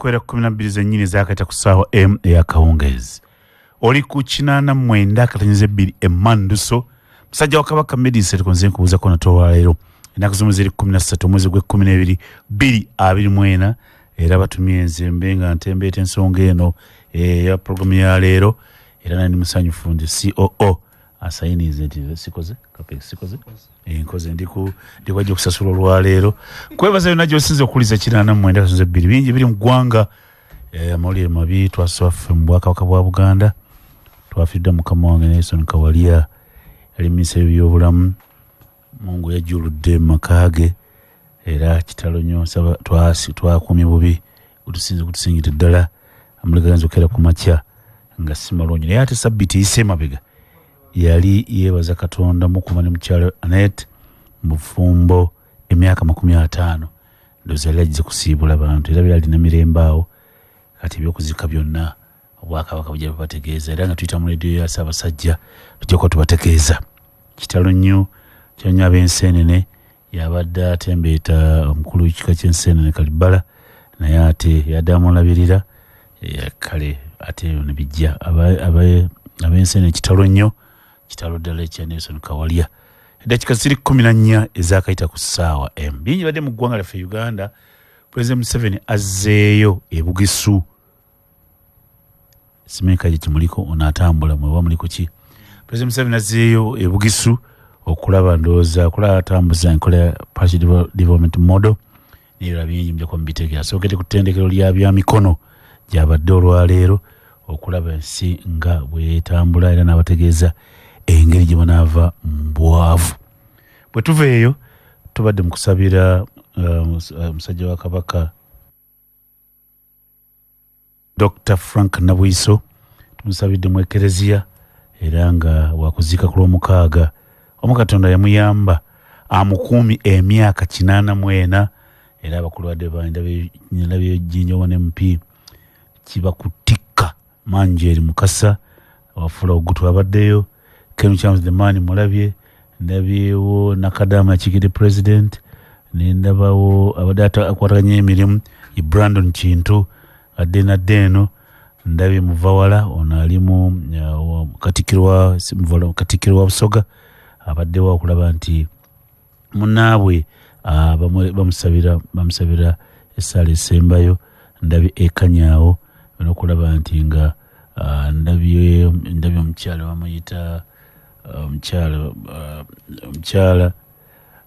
kwera 12 zennyini zakayita ku ssaawa M ey'akawungeezi. Oli ku 89 emmanduso musajja wa Kabaka Medicine konze nkubuuza ko natolwa leero. Ennaku zimu ziri 13 omwezi gw'e12 2024 era batumye enzembe nga ntembeeta ensonga eno ya programu ya leero era nani musanyufu ndi COO asayinize nti sikoze nkoze ndikwajja okusasula olwaleero kwebaza yonna gy'osinze okuliza 89 bingi biri mu ggwanga amawulire mabi twaswaffe mu Bwakabaka bwa Buganda twafidde mukama wange Nelson Kawalya yali minisita w'ebyobulamu Mungu yajjuludde mu maka ge era kitalo nnyo twakumye bubi utusinze kutusingita ddala amuleganza okera ku makya nga simalonyi naye ate sabbiti eyise emabega yali yeebaza Katonda mukumani mukyalo Annette mu bufumbo emyaka 50 ndowooza yali agize kusiibula abantu era byalina mirembe awo kati ebyokuzika byonna Obwakabaka bujja bubategeeza era nga tuyita mu leediyo ya Ssaabasajja tujja kuba tubategeeza kitalo nnyo kyanywa ab'enseenene yabadde atembeeta omukulu w'ekika ky'enseenene Kalibala naye ate yadde amulabirira kale ate ne bijja ab'enseenene kitalo nnyo kitalo ddala ekya Nelson Kawalya eddakiika ziri 14 ezakayita ku ssaawa M. Bingi badde mu ggwanga lyaffe Uganda. President Museveni azzeeyo e Bugisu simeka gye kimuliko onaatambula mwe muliko ki. President Museveni azzeeyo e Bugisu okulaba ndowooza kulaba atambuza enkola ya partial development model n'ebirala bingi mujja mubitegeera. Asookedde ku ttendekero lya byamikono gy'abadde olwaleero okulaba ensi nga bwetambula era n'abategeeza engeri gye banaava mu bwavu. Bwe tuva eyo tubadde mu kusabira musajja wa Kabaka Dr. Frank Nabwiso tumusabidde mu Ekereziya era nga wakuziika ku Lwomukaaga Katonda yamuyamba amukuumi emyaka 84 era abakulu badde ndabye Jinjo ne MP kibakutikka Manjeri Mukasa wafula ogutu abaddeyo Ken Charles the man mulabye ndabyewo Nakadama akikidde president nendabawo abadde akwataganya emirimu Brandon Kintu adena deno ndabye muvawala ono alimu katikirwa Busoga abaddewo okulaba nti munaabwe bamusabira essaala esembayo ndabye ekanyaawo nokulaba nti nga ndabye omukyala bamuyita omukyala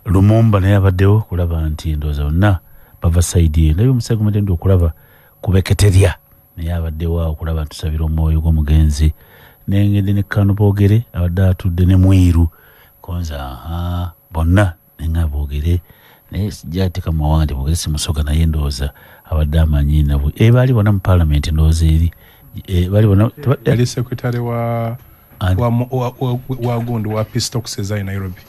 Lumumba naye abaddewo kulaba nti ndowooza bonna bava saidi ye ndabye omusajja gumadde okulaba kubeketerya naye abaddewo okulaba ntusabira omwoyo gw'omugenzi nengende ne Kano Boogere abadde atudde ne Mwiru konza bonna nenga boogere naye sijjateka mu mawanga Boogere simusoga naye ndowooza abadde amanyi nabo baali bona mu parliament ndowooza eri baali bona yali secretary wa Gundu wa Peace Talks za Nairobi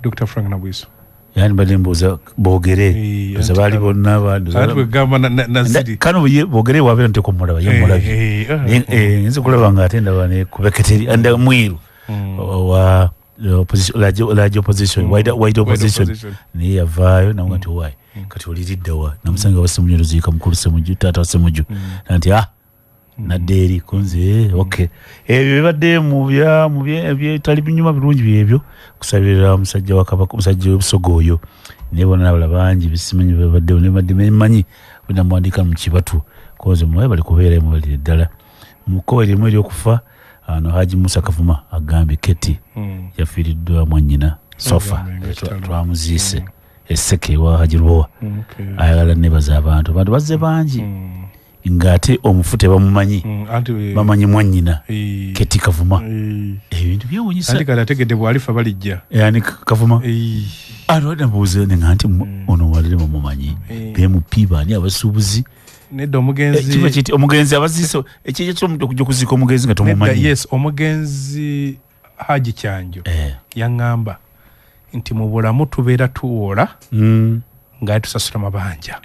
Dr. Frank Nabwiso yani badde mbuuza Boogere baali bonna Kano Boogere wabeera nteko mulaba yemulabye nze kulaba nga ate ndaba ne kubeketeri anda Mwiru wa large opposition wide opposition naye yavaayo nawe nti wayi kati oliriddewa namusanga wasemuju luziika mukulu semuju taata wasemuju nanti nadde eri kunze okay ebyo bibadde mu byetali binyuma birungi byebyo kusabira musajja wa Kabaka musajja w'Obusoga oyo nebona nabala bangi bisimanyi babaddewo nebadde memanyi bina mwandika mu kibatu koze mwe bali kubeera mu bali ddala muko erimu eryokufa ano Haji Musa Kavuma agambye Keti yafiiriddwa mwannyina sofa twamuziise esseke wa Haji Lubowa ayagala nebaza abantu bazze bangi ngate omufute bamumanyi bamanyi mwannyina Keti Kavuma ebintu byewunyisa andi kala tegedde bwalifa balijja yani Kavuma ano nabuuze nganti ono walire bamumanyi BMP bani abasuubuzi nedda omugenzi omugenzi abaziso ekyo ky'omuntu okujja kuzika omugenzi nga tomumanyi yes omugenzi Haji Kyanjo yaŋŋamba nti mu bulamu tubeera tuwola nga tusasula mabanja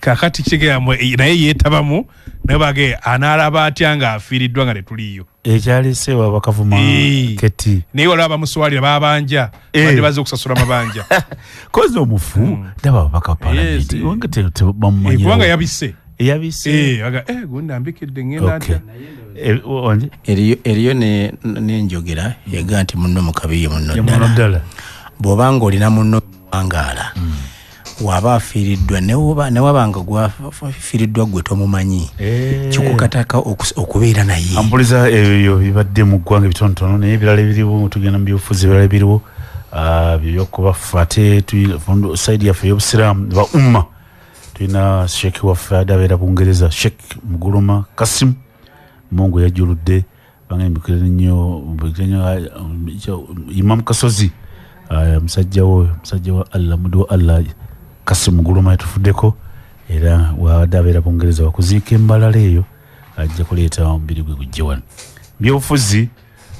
kakati kigambwe naye yeetabamu naye bage anaalaba atya nga afiiriddwa nga tetuliyo ekyaleseewo abakavuma keti naye waliwo abamuswalira babanja badde baze okusasula mabanja kozi omufu ndaba ababaka palamenti kubanga yabise gundi ambikidde ngenda atya eriyo n'enjogera yaga nti munno mukabiye munno ddala bw'obanga olina munno wangaala waba afiiriddwa newabanga gwafiiriddwa gwe tomumanyi kikukataka okubeera naye ampuliza ebyo bibadde mu ggwanga ebitonotono naye ebirala ebiriwo tugenda mu byobufuzi ebirala ebiriwo byebyokubafa ate saidi yaffe ey'obusiraamu ba umma tulina sheeki waffe adabeera bungereza sheeki muguluma kasimu mungu yajjuludde banga mbikira nnyo imamu kasozi musajja wa Allah mudu wa Allah kasimu muguluma yatufuddeko era wadabeera bungereza wakuziika embalala eyo ajja kuleeta omubiri gwe gujje wano byobufuzi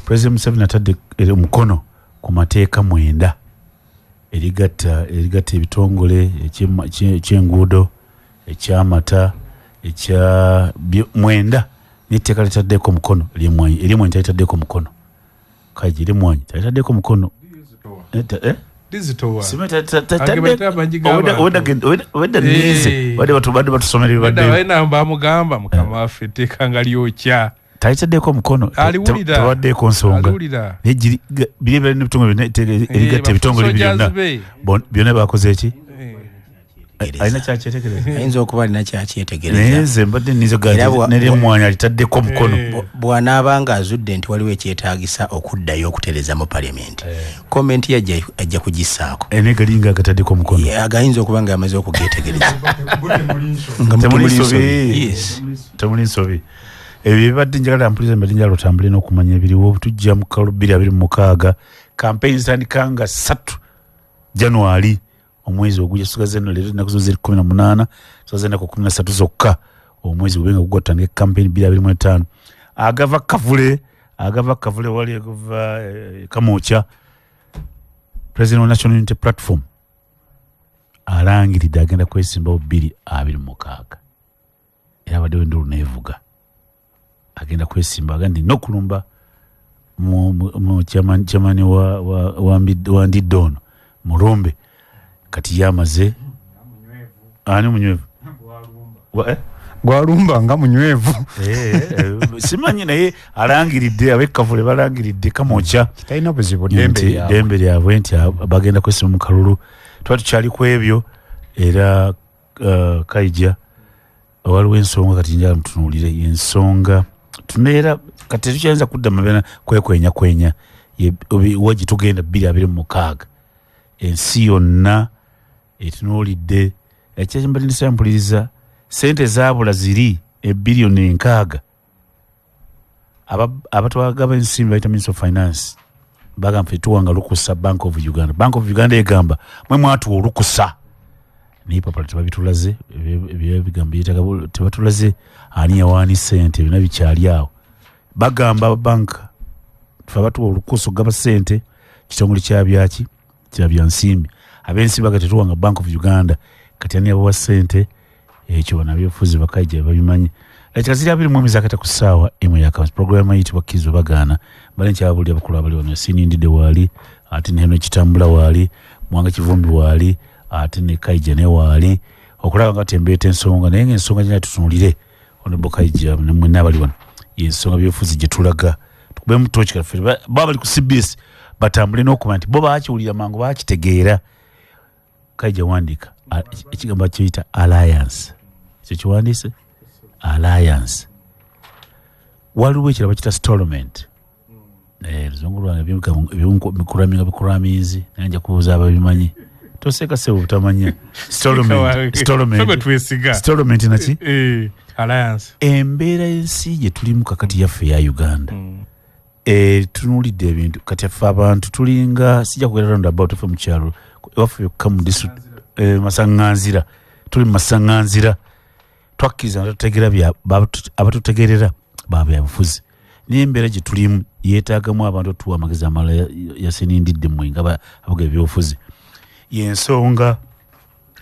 President Museveni atadde omukono ku mateeka 9 erigatta ebitongole eky'enguudo eky'amata ekya 9 n'etteeka litaddeko omukono ery'emwanyi talitaddeeko omukono kaji ery'emwanyi talitaddeeko omukono obadde nize badde batusomera bamugamba mukama waffe etteeka nga lyokya talitaddeeko omukono tewaddeeko nsonga biri ebirala n'ebitongole erigatta ebitongole byonna bakoze eki alina kyakyetegereza ayinza okuba alina kyakyetegereza naye nze mbadde nizo neryemwanyi alitaddeko omukono bw'anaaba nga azudde nti waliwo ekyetaagisa okuddayo okutereeza mu palamenti komenti ajja kugissaako naye galinga agataddeko omukono agayinza okuba nga yamaze okugetegereza temuli nsobi ebyo bibadde njagala mpuliza mbadde njagala otambule n'okumanya ebiriwo tujja mu kalulu 2026 kampeyini zitandika nga 3 January omwezi ogujja tusigaze nno leero ennaku zo ziri 18 tusigaze ennaku 13 zokka omwezi gubenga gugwa tutandika kampeyini 2025 agava kavule wali agava Kamoocha President wa National Unity Platform alangiridde agenda kwesimbawo 2026 era baddewo endulu neevuga agenda kwesimba agandi n'okulumba mu chamani wa Ndidoono Mulumbe kati yamaze ani munywevu gwalumba nga munywevu simanyi naye alangiridde abekavule balangiridde Kamoocha talina buzibu dembe lyabwe nti bagenda kwesima mu kalulu tuba tukyali ku ebyo era Kaija waliwo ensonga kati njala mutunuulire ensonga tuneera kati tukyanza kudda mabena kwenya waji tugenda 2026 ensi yonna etunuulidde ekyakimbalinisaya mpuliriza sente zaabula ziri ebbiliyoni 6 abatwagaba ensimbi bayita Minister of Finance bagamba ffe tuwanga lukusa Bank of Uganda egamba mwe mwatuwa olukusa naye papala tebabitulaze ebyebigamba tebatulaze ani yawaani sente byonna bikyali awo bagamba ababanka ffe abatuwa olukusa okugaba sente kitongole kyabyaki kyabya nsimbi ab'ensimbi baga tetuwanga Bank of Uganda kati ani yabawa sente ekyo banabyobufuzi Bakaija babimanyi ekaziri 20 ku ssaawa emu yakamas programu eyitibwa Kizo Bagaana bali nkyabulya bakulu abali wano Sinindide waali ate ne Heno Kitambula waali Mwanga Kivumbi waali ate ne Kaija ne waali okulaba nga tembeeta ensonga naye ng'ensonga gyena tutunulire ono Bakaija ne mwenna abali wano y'ensonga by'obufuzi gye tulaga tukube mu tooki kaffe baba bali ku CBS batambule n'okuba nti bo baakiwulira mangu baakitegeera Kaija wandiika ekigambo kiyita alliance ekyo kiwandiise alliance waliwo ekiraba kita stallment luzungu lwange bikuramizi naye nja kubuuza ababimanyi toseka sebu butamanya stallment naki alliance embeera y'ensi gye tulimu kakati yaffe ya Uganda tunuulidde ebintu kati affe abantu tulinga sijja kugera roundabout ffe mu kyalo waffe yokka mu district masaŋŋanzira tuli mu masaŋŋanzira twakkiriza nga tutegeera abatutegeerera babyabufuzi naye embeera gye tulimu yeetaagamu abantu otuwa amagezi amalala yasinindidde mmwe nga abaga ebyobufuzi y'ensonga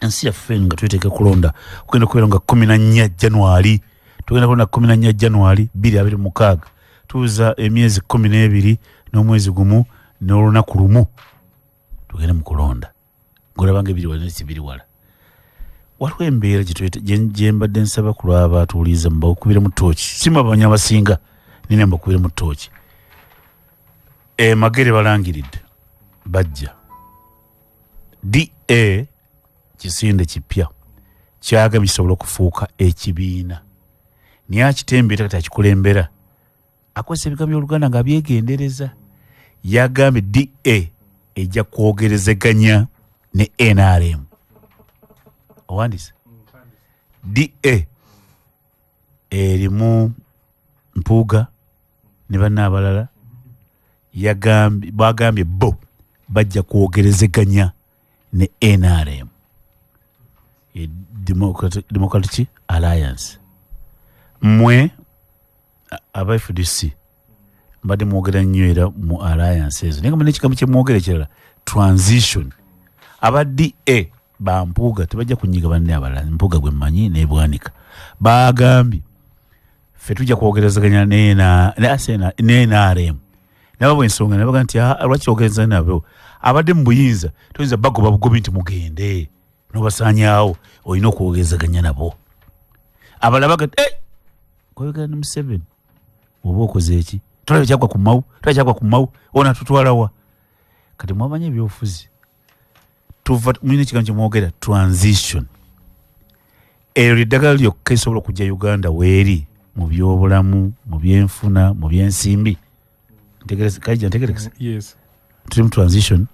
ensi yaffe nga tweteeka kulonda kugenda kubeera nga 14 January tugenda kulonda 14 January 2026 tuuza emyezi 12 n'omwezi gumu n'olunaku lumu tugende mu kulonda ng'olabanga ebiri wala n'ekibiri wala waliwo embeera gye mbadde nsaba ku lw'abatuuliza mbakubire mu ttooki simu abanya abasinga nina mbakubire mu ttooki Magere balangiridde bajja DA kisinde kipya kyagambye kisobola okufuuka ekibiina naye akitembeeta kati akikulembera akozesa ebigambo by'Oluganda nga byegendereza yagambye DA ejja kwogerezeganya ne NRM owandise DA erimu Mpuuga ne banna abalala bagambye bo bajja kwogerezeganya ne NRM Democratic Alliance mwe aba FDC mbadde mwogera nnyo era mu alliance ezo naye nga n'ekigambo kye mwogera ekirala transition aba DA ba Mpuuga tebajja kunyiga banne abalala Mpuuga gwe mmanyi n'ebwanika bagambye ffe tujja kwogerezaganya ne NRM nabo bw'ensonga ne baga nti lwaki ogereza nabo abadde mu buyinza toyinza bagoba bugobi nti mugende n'obasaanyaawo olina okwogerezaganya nabo abalala baga kwogera ne Museveni oba okoze eki tulabye kyagwa ku mawu ona tutwalawa kati mwamanya ebyobufuzi tuva mulina ekigambo kye mwogera transition eryo eddagala lyokka esobola okujja Uganda weeri mu byobulamu mu byenfuna mu byensimbi ntegerekesa yes tuli mu transition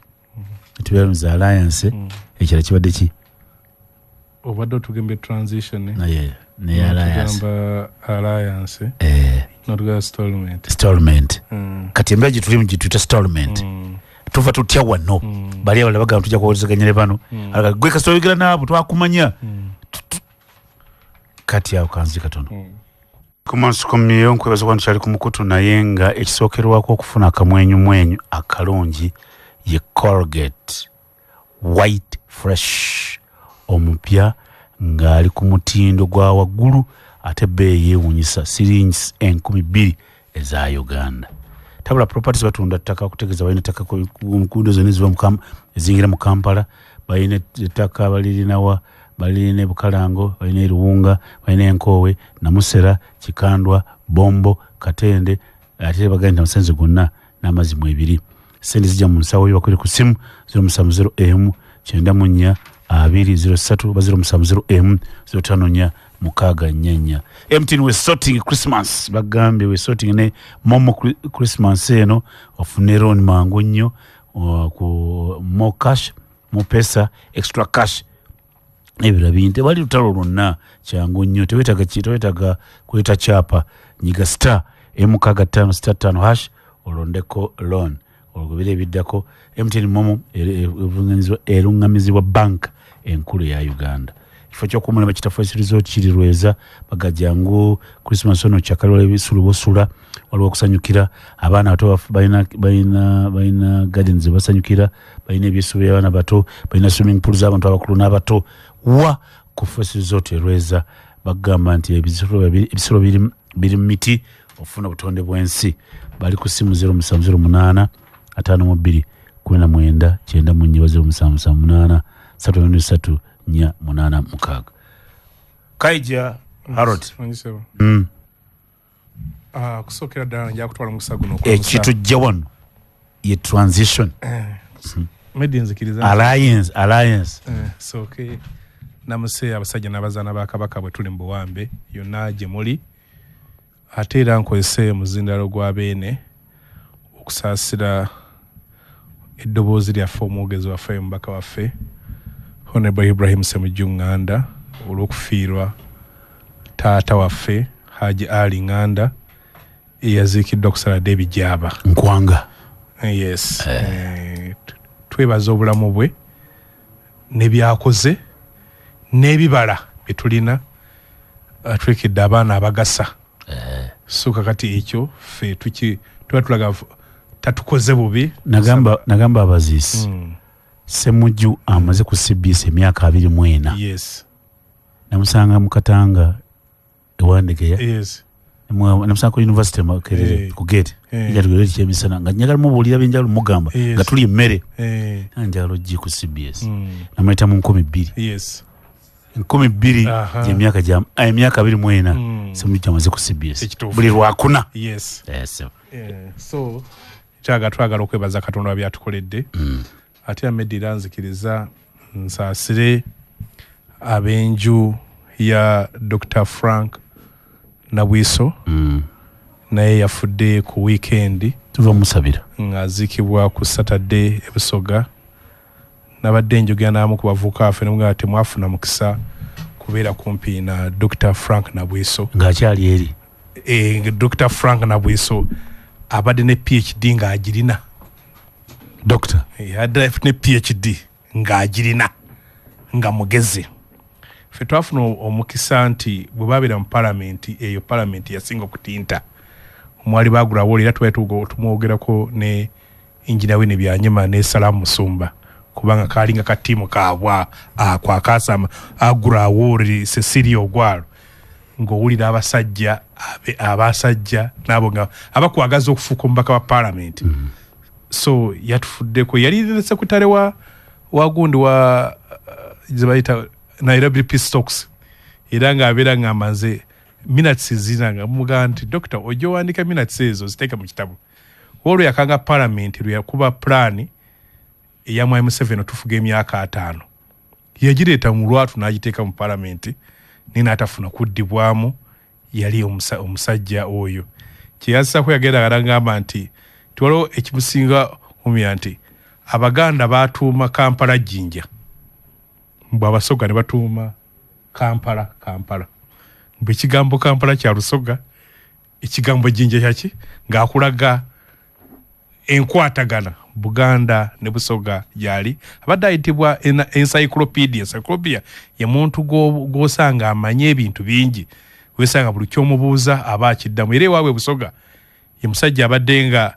tubeera mu za alliance ekirala kibadde ki obadde otugembye transition ne alliance alliance not stallment kati embeera gye tulimu gituyita stallment tuva tutya wano bali abalala bagamba tujja kuwolezeganya ne bano gwe kasita oyogera naabo twakumanya kati awo kanzi katono kumansikomyeyo nkwebaza kuba tukyali ku mukutu naye nga ekisookerwako okufuna akamwenyumwenyu akalungi ye Colgate white fresh omupya ng'ali ku mutindo gwa waggulu ate bbeeyi yeewuunyisa siringi 20,000 eza Uganda. Tabula properties batunda ttaka okutegeeza balina ttaka ku nkuudo zonna eziva ezingira mu Kampala, balina ettaka balirinawa, balina Bukalango, balina Luwunga, balina Enkowe, Namusera, Kikandwa, Bombo, Katende, ate bagenda musenze gonna n'amazzi mu ebiri. Sente zijja mu nsawo y'abakwire ku simu 070 94 203 070 054 mukaga nyenya. MTN we sorting Christmas bagambe we sorting ne momo Christmas eno ofunero ni mangu nnyo ku mo cash mo pesa extra cash ebira binte bali lutalo lonna kyangu nnyo tewetaga kuleta chapa nyiga star emukaga 5 star 5 hash olondeko loan olugubire biddako MTN momo erungamizibwa bank enkulu ya Uganda. Kifo ky'okumula bakitafu resort kiri Lweza bagajangu Christmas ono kyakalwa ebisulu bosula waliwo okusanyukira abaana bato balina gardens basanyukira balina ebisubi by'abaana bato balina swimming pools z'abantu abakulu n'abato wa ku resort Lweza bagamba nti ebisolo biri mu miti ofuna obutonde bw'ensi bali ku simu 0708 52 19 079 3 nya munana mukaga kaija Harold kusokera ddala nja kutwala musago ekitu jawon ye transition medinzikiriza alliance so okay namuse abasajja n'abazaana ba Kabaka bwe tuli mu buwambe yonna gye muli ate era nkozese muzindalo gwa beene okusaasira eddoboozi lyaffe omwogezi waffe omubaka waffe Honorable Ibrahim Semujunganda olw'okufiirwa taata waffe Haji Ali Nganda eyaziikiddwa okusala David Jaba nkwanga yes twebaza obulamu bwe ne byakoze n'ebibala bye tulina atwekedde abaana abagasa so kakati ekyo ffe tuba tulaga tatukoze bubi nagamba abaziisi Ssemujju amaze ku CBS emyaka 24. Yes. Namusanga mu Katanga ewandegeya. Yes. Namusanga ku University Makerere ku gate. Ija tugere kyemisana nga nyagala mubuulira benjalo mugamba nga tuli emmere. Anjalo ji ku CBS. Namweta mu 12. Yes. 12 emyaka 24 Ssemujju amaze ku CBS. Buli lwakuna. Yes. Yes. So twagala okwebaza Katonda byatukoledde. Ate amedira nzikiriza nsaasire abenju ya Dr. Frank Nabwiso naye yafudde ku weekend tuva musabira ngazikibwa ku Saturday e Busoga nabadde njogera namu ku bavuka afe nga temwafuna mukisa kubeera kumpi na Dr. Frank Nabwiso ng'akyali eri Dr. Frank Nabwiso abadde ne PhD ng'agirina Doctor yadde ne PhD ng'agirina nga mugezi ffe twafuna omukisa nti bwe babeera mu palamenti eyo palamenti yasinga okutinta omwali bagulawo era tumwogerako ne Engineer Winnie Byanyima ne Salamu Musumba kubanga kalinga katimu kaabwa kwakasama agulawo Cecilia Ogwalo ng'owulira abasajja nabo nga abakwagaza okufuuka omubaka wa palamenti so yatufuddeko yali ne sekretary wagundi wa zibayita Nairobi Peace Talks era ng'abeera ng'amaze minutes zinanga mugamba nti Dr. ojo wandika minutes ezo ziteeka mu kitabu olwo yakanga parliament lwe yakuba plan eya Mwai Museveni otufuga emyaka 5 yagireeta mu lwatu n'agiteeka mu parliament nina atafuna kuddibwamu yali omusajja oyo kyeyasako yagenda ngamba nti twalo ekimusinga omya nti Abaganda batuuma Kampala Jinja mbw Abasoga ne batuuma Kampala mbwe ekigambo Kampala kya Lusoga ekigambo Jinja kyaki ng'akulaga enkwatagana Buganda ne Busoga yali abadde ayitibwa encyclopedia ye muntu g'osanga amanye ebintu bingi wesanga buli kyomubuuza aba akiddamu era ewaabwe Busoga ye musajja abadde nga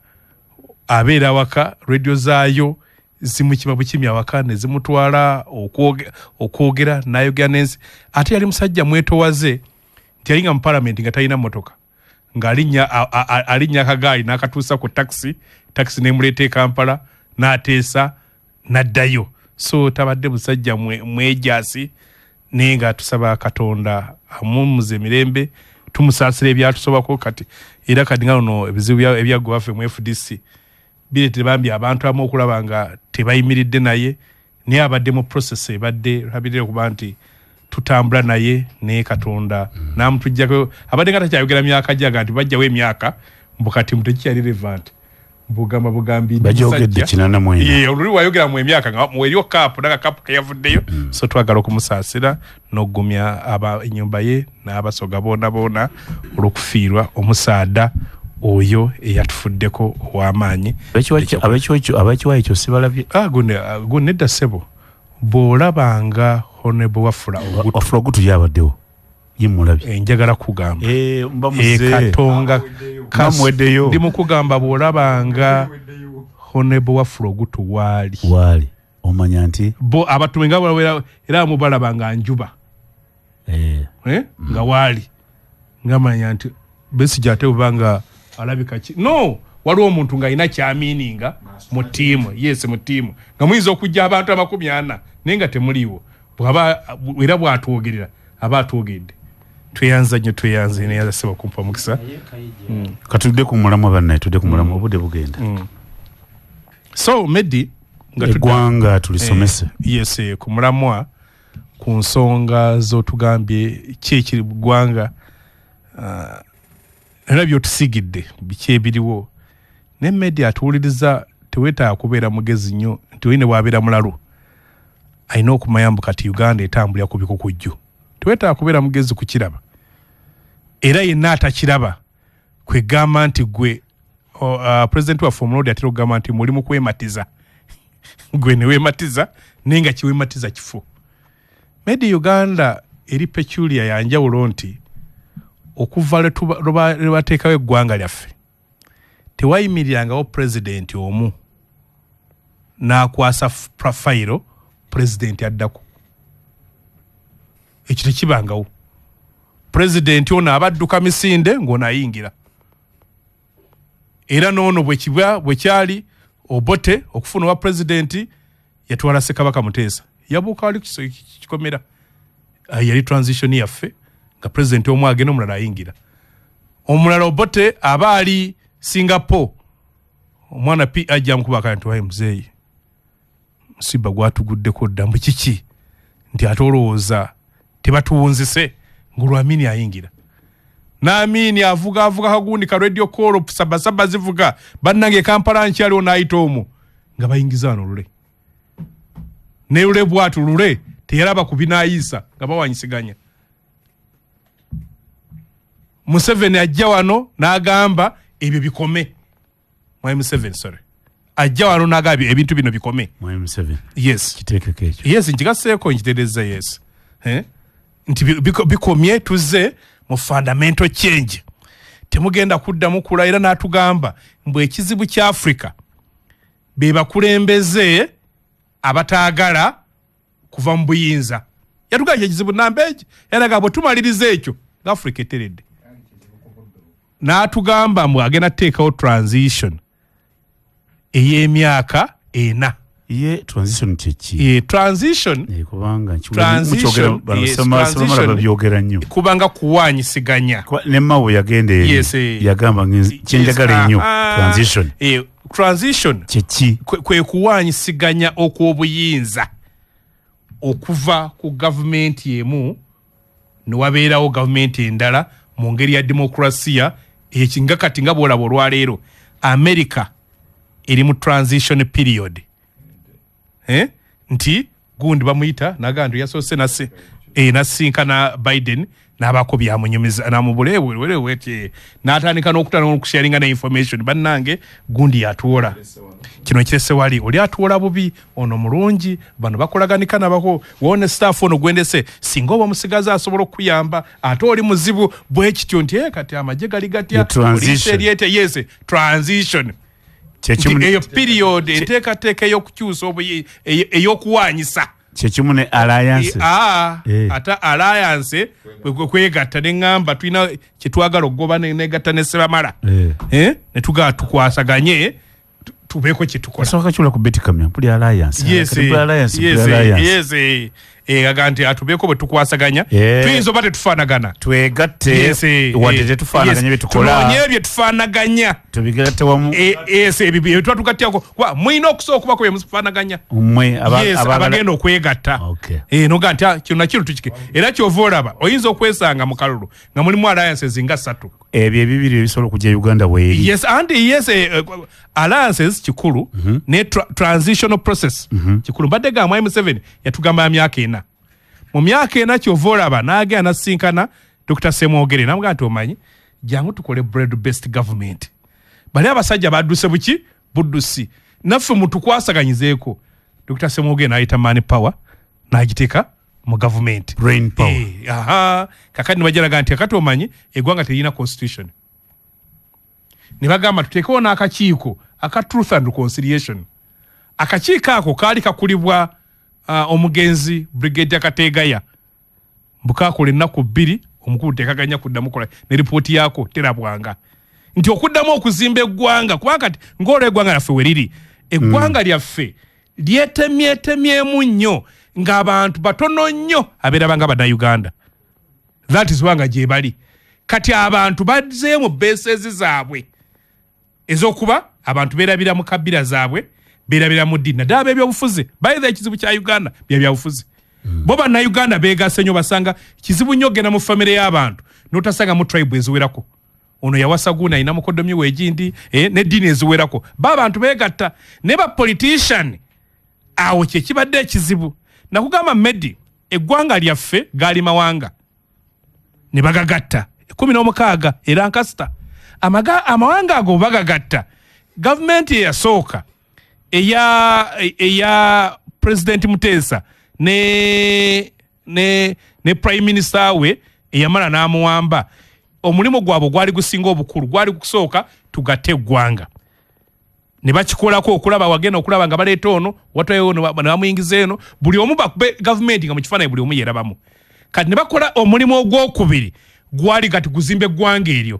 abeera waka radio zaayo zimukiba bukimi awaka ne zimutwala okwogera n'ayogera n'ensi ate yali musajja mwetowaze nti yalinga mu parliament nga talina motoka ng'alinya akagaali n'akatuusa ku taxi n'emuleeta e Kampala n'ateesa n'addayo so tabadde musajja mwejaasi naye nga tusaba Katonda amumuze emirembe tumusaasira ebyatusobako kati era kati nga luno ebizibu ebyaggwa waffe mu FDC bireetera bambi abantu abamu okulaba nga tebayimiridde naye naye abadde mu process ebadde habirire kuba nti tutambula naye naye Katonda namutujjako abadde nga takyayogera myaka gyaga nti bajjawo emyaka mbukati mutekyali relevant bugambi bajogedde kinana mwena oluli wayogera mu emyaka nga mweriyo kapu naga kapu kayavuddeyo so twagala okumusaasira n'oggumya ennyumba ye n'Abasoga boona olw'okufiirwa omusaada oyo eyatufuddeko ow'amaanyi abakiwayo ekyo sibalabye gunne edda ssebo bw'olabanga Honorable Wafula Ogutu yabaddewo yimulabye njagala kugamba Katonga kamweddeyo ndi mukugamba bw'olabanga Honorable Wafula Ogutu waali omanya nti bo abatume nga era mubalabanga njuba nga waali ngamanya nti Besigye ate ubanga alabika no waliwo omuntu nga alina kyamiininga mu ttiimu mu ttiimu nga muyinza okujja abantu 40 naye nga temuliiwo era bw'atwogerera aba atwogedde tweyanza naye asaba kumpa mukisa katudde ku mulamu bannaye tudde ku mulamu obudde bugenda so Medi nga eggwanga tulisomese ku mulamwa ku nsonga z'otugambye ki ekiri mu ggwanga era byotusigidde biki ebiriwo ne Medi atuwuliriza teweetaaga kubeera mugezi nnyo nti oyine bw'abeera mulalu alina okumanya mbu kati Uganda etambulira ku bikukujju teweetaaga kubeera mugezi kukiraba era yenna atakiraba kwegamba nti gwe President waffe Omulodi atera okugamba nti muli mu kwematiza gwe ne weematiza naye nga kiweematiza kifo Medi Uganda eri peculiar yanjawulo nti okuva lwe bateekawo eggwanga lyaffe tewayimirirangao president omu n'akwasa fayiro pulezidenti addako. Ekyo tekibangawo. Pulezidenti ono abadduka misinde ng'ono ayingira. Era n'ono bwe kyali Obote okufuna wa pulezidenti yatwala Ssekabaka Muteesa. Yabuuka wali kikomera. Yali transition yaffe nga pulezidenti omu agenda omulala ayingira. Omulala Obote aba ali Singapore. Omwana P ajja mukuba akantu wayi muzeeyi. Musiba gwatuguddeko dda kiki nti atolowooza tebatuwunzise ng'olwamini ayingira. N'amini avuga kagundi ka radio call sabasaba zivuga bannange Kampala nkyali onaayita omwo nga bayingiza wano Lule. Ne Lule bwatu Lule teyalaba ku binaayisa nga bawanyisiganya. Museveni ajja wano n'agamba ebyo bikome. Museveni sorry. Ajja wano n'agamba ebintu bino bikome. Museveni. Yes. Kiteekeko ekyo. Yes, nkigaseeko nkitereeza yes. Nti bikomye tuze mu fundamental change. Temugenda kuddamu kula era n'atugamba mbu ekizibu kya Africa be bakulembeze abataagala kuva mu buyinza. Yatugamba ekizibu nambeeki yalaga bwe tumaliriza ekyo Africa eteredde. N'atugamba mbu agenda teekawo transition ey'emyaka 4. Ye transition kyeki. Transition kubanga mukyogera banasoma babyogera nnyo. Kubanga kuwanyisiganya. Ne mawe yagenda yagamba kyenjagala ennyo transition. Transition kyeki kwe kuwanyisiganya okw'obuyinza okuva ku gavumenti emu ne wabeerawo gavumenti endala mu ngeri ya demokrasiya ekinga kati nga bw'olaba olwaleero America eri mu transition period. Nti gundi bamuyita nagandu yasoose nasinkana Biden n'abako byamunyumiza namubulewe wete n'atandika n'okutana n'okusharinga na information bannange gundi yatuola kino kirese wali oli atuola bubi ono mulungi bano bakolaganika nabako wone staff ono gwendese singa oba musigaza asobola okuyamba ate oli muzibu bwe kityo nti kati amaje gali gatya yes transition eyo period enteekateeka ey'okukyusa ey'okuwanyisa kyekimu ne alliance ate alliance kwegatta neŋŋamba tulina kyetwagala okugoba negatta ne Sebamala ne tugaa tukwasaganye tubeeko kyetukola soka kyula ku beti kamya puli alliance aga nti atubeeko bwe tukwasaganya tuyinza oba tetufaanagana twegatte wadde tetufaanaganya byetukola tunoonye bye tufaanaganya tubigatte wamu ebyo tuba tugattako mulina okusooka okubako bye mufaanaganya abagenda okwegatta noga nti kino nakino tukike era kyova olaba oyinza okwesanga mu kalulu nga mulimu alliances nga 3 ebyo ebibiri ebisobola okujja Uganda weeri alliances kikulu ne transitional process kikulu mbadde gamba M7 yatugamba myaka 4 mu myaka 4 kyova olaba n'agenda nasinkana Dr. Semwogere namugamba nti omanyi jangu tukole broad based government bali abasajja badduse buki buddusi naffe mutukwasaganyizeeko Dr. Semwogere n'ayita man power n'agiteeka mu government brain power kakati nibajalaga nti akati omanyi eggwanga terina constitution nibagamba tuteekewo n'akakiiko aka truth and reconciliation akakiiko ako kaali kakulibwa omugenzi Brigadier Kategaya mbukakola ennaku 2 omukulu tekaganya kuddamu kola ne ripooti yaako terabwanga nti okuddamu okuzimba eggwanga kubanga kati ng'olwo eggwanga lyaffe we riri eggwanga lyaffe lyetemyetemyemu nnyo ng'abantu batono nnyo abeerabanga bannayuganda that is wanga gye bali kati abantu bazze mu bases zaabwe ez'okuba abantu beerabira mu kabira zaabwe beerabira mu ddiini naddala b'ebyobufuzi bayeza ekizibu kya Uganda byabufuzi bo bannayuganda beegase nnyo basanga kizibu nnyo ogenda mu famire y'abantu n'otasanga mu tribe eziwerako ono yawasa guuna alina mukoddomi weegindi n'eddiini eziwerako abantu beegatta ne ba politician awo kyekibadde ekizibu nakugamba Medi eggwanga lyaffe gaali mawanga ne bagagatta 16 era nkasita amawanga ago bagagatta gavumenti eyasooka eya President Muteesa ne Prime Minister we eyamala n'amuwamba omulimu gwabwe gwali gusinga obukulu gwali kusooka tugatte eggwanga ne bakikolako okulaba wagenda okulaba nga baleeta ono watayo ono bamuyingiza eno buli omu bakube gavumenti nga mu kifaananyi buli omu yeerabamu kati ne bakola omulimu ogwokubiri gwali kati guzimba eggwanga eryo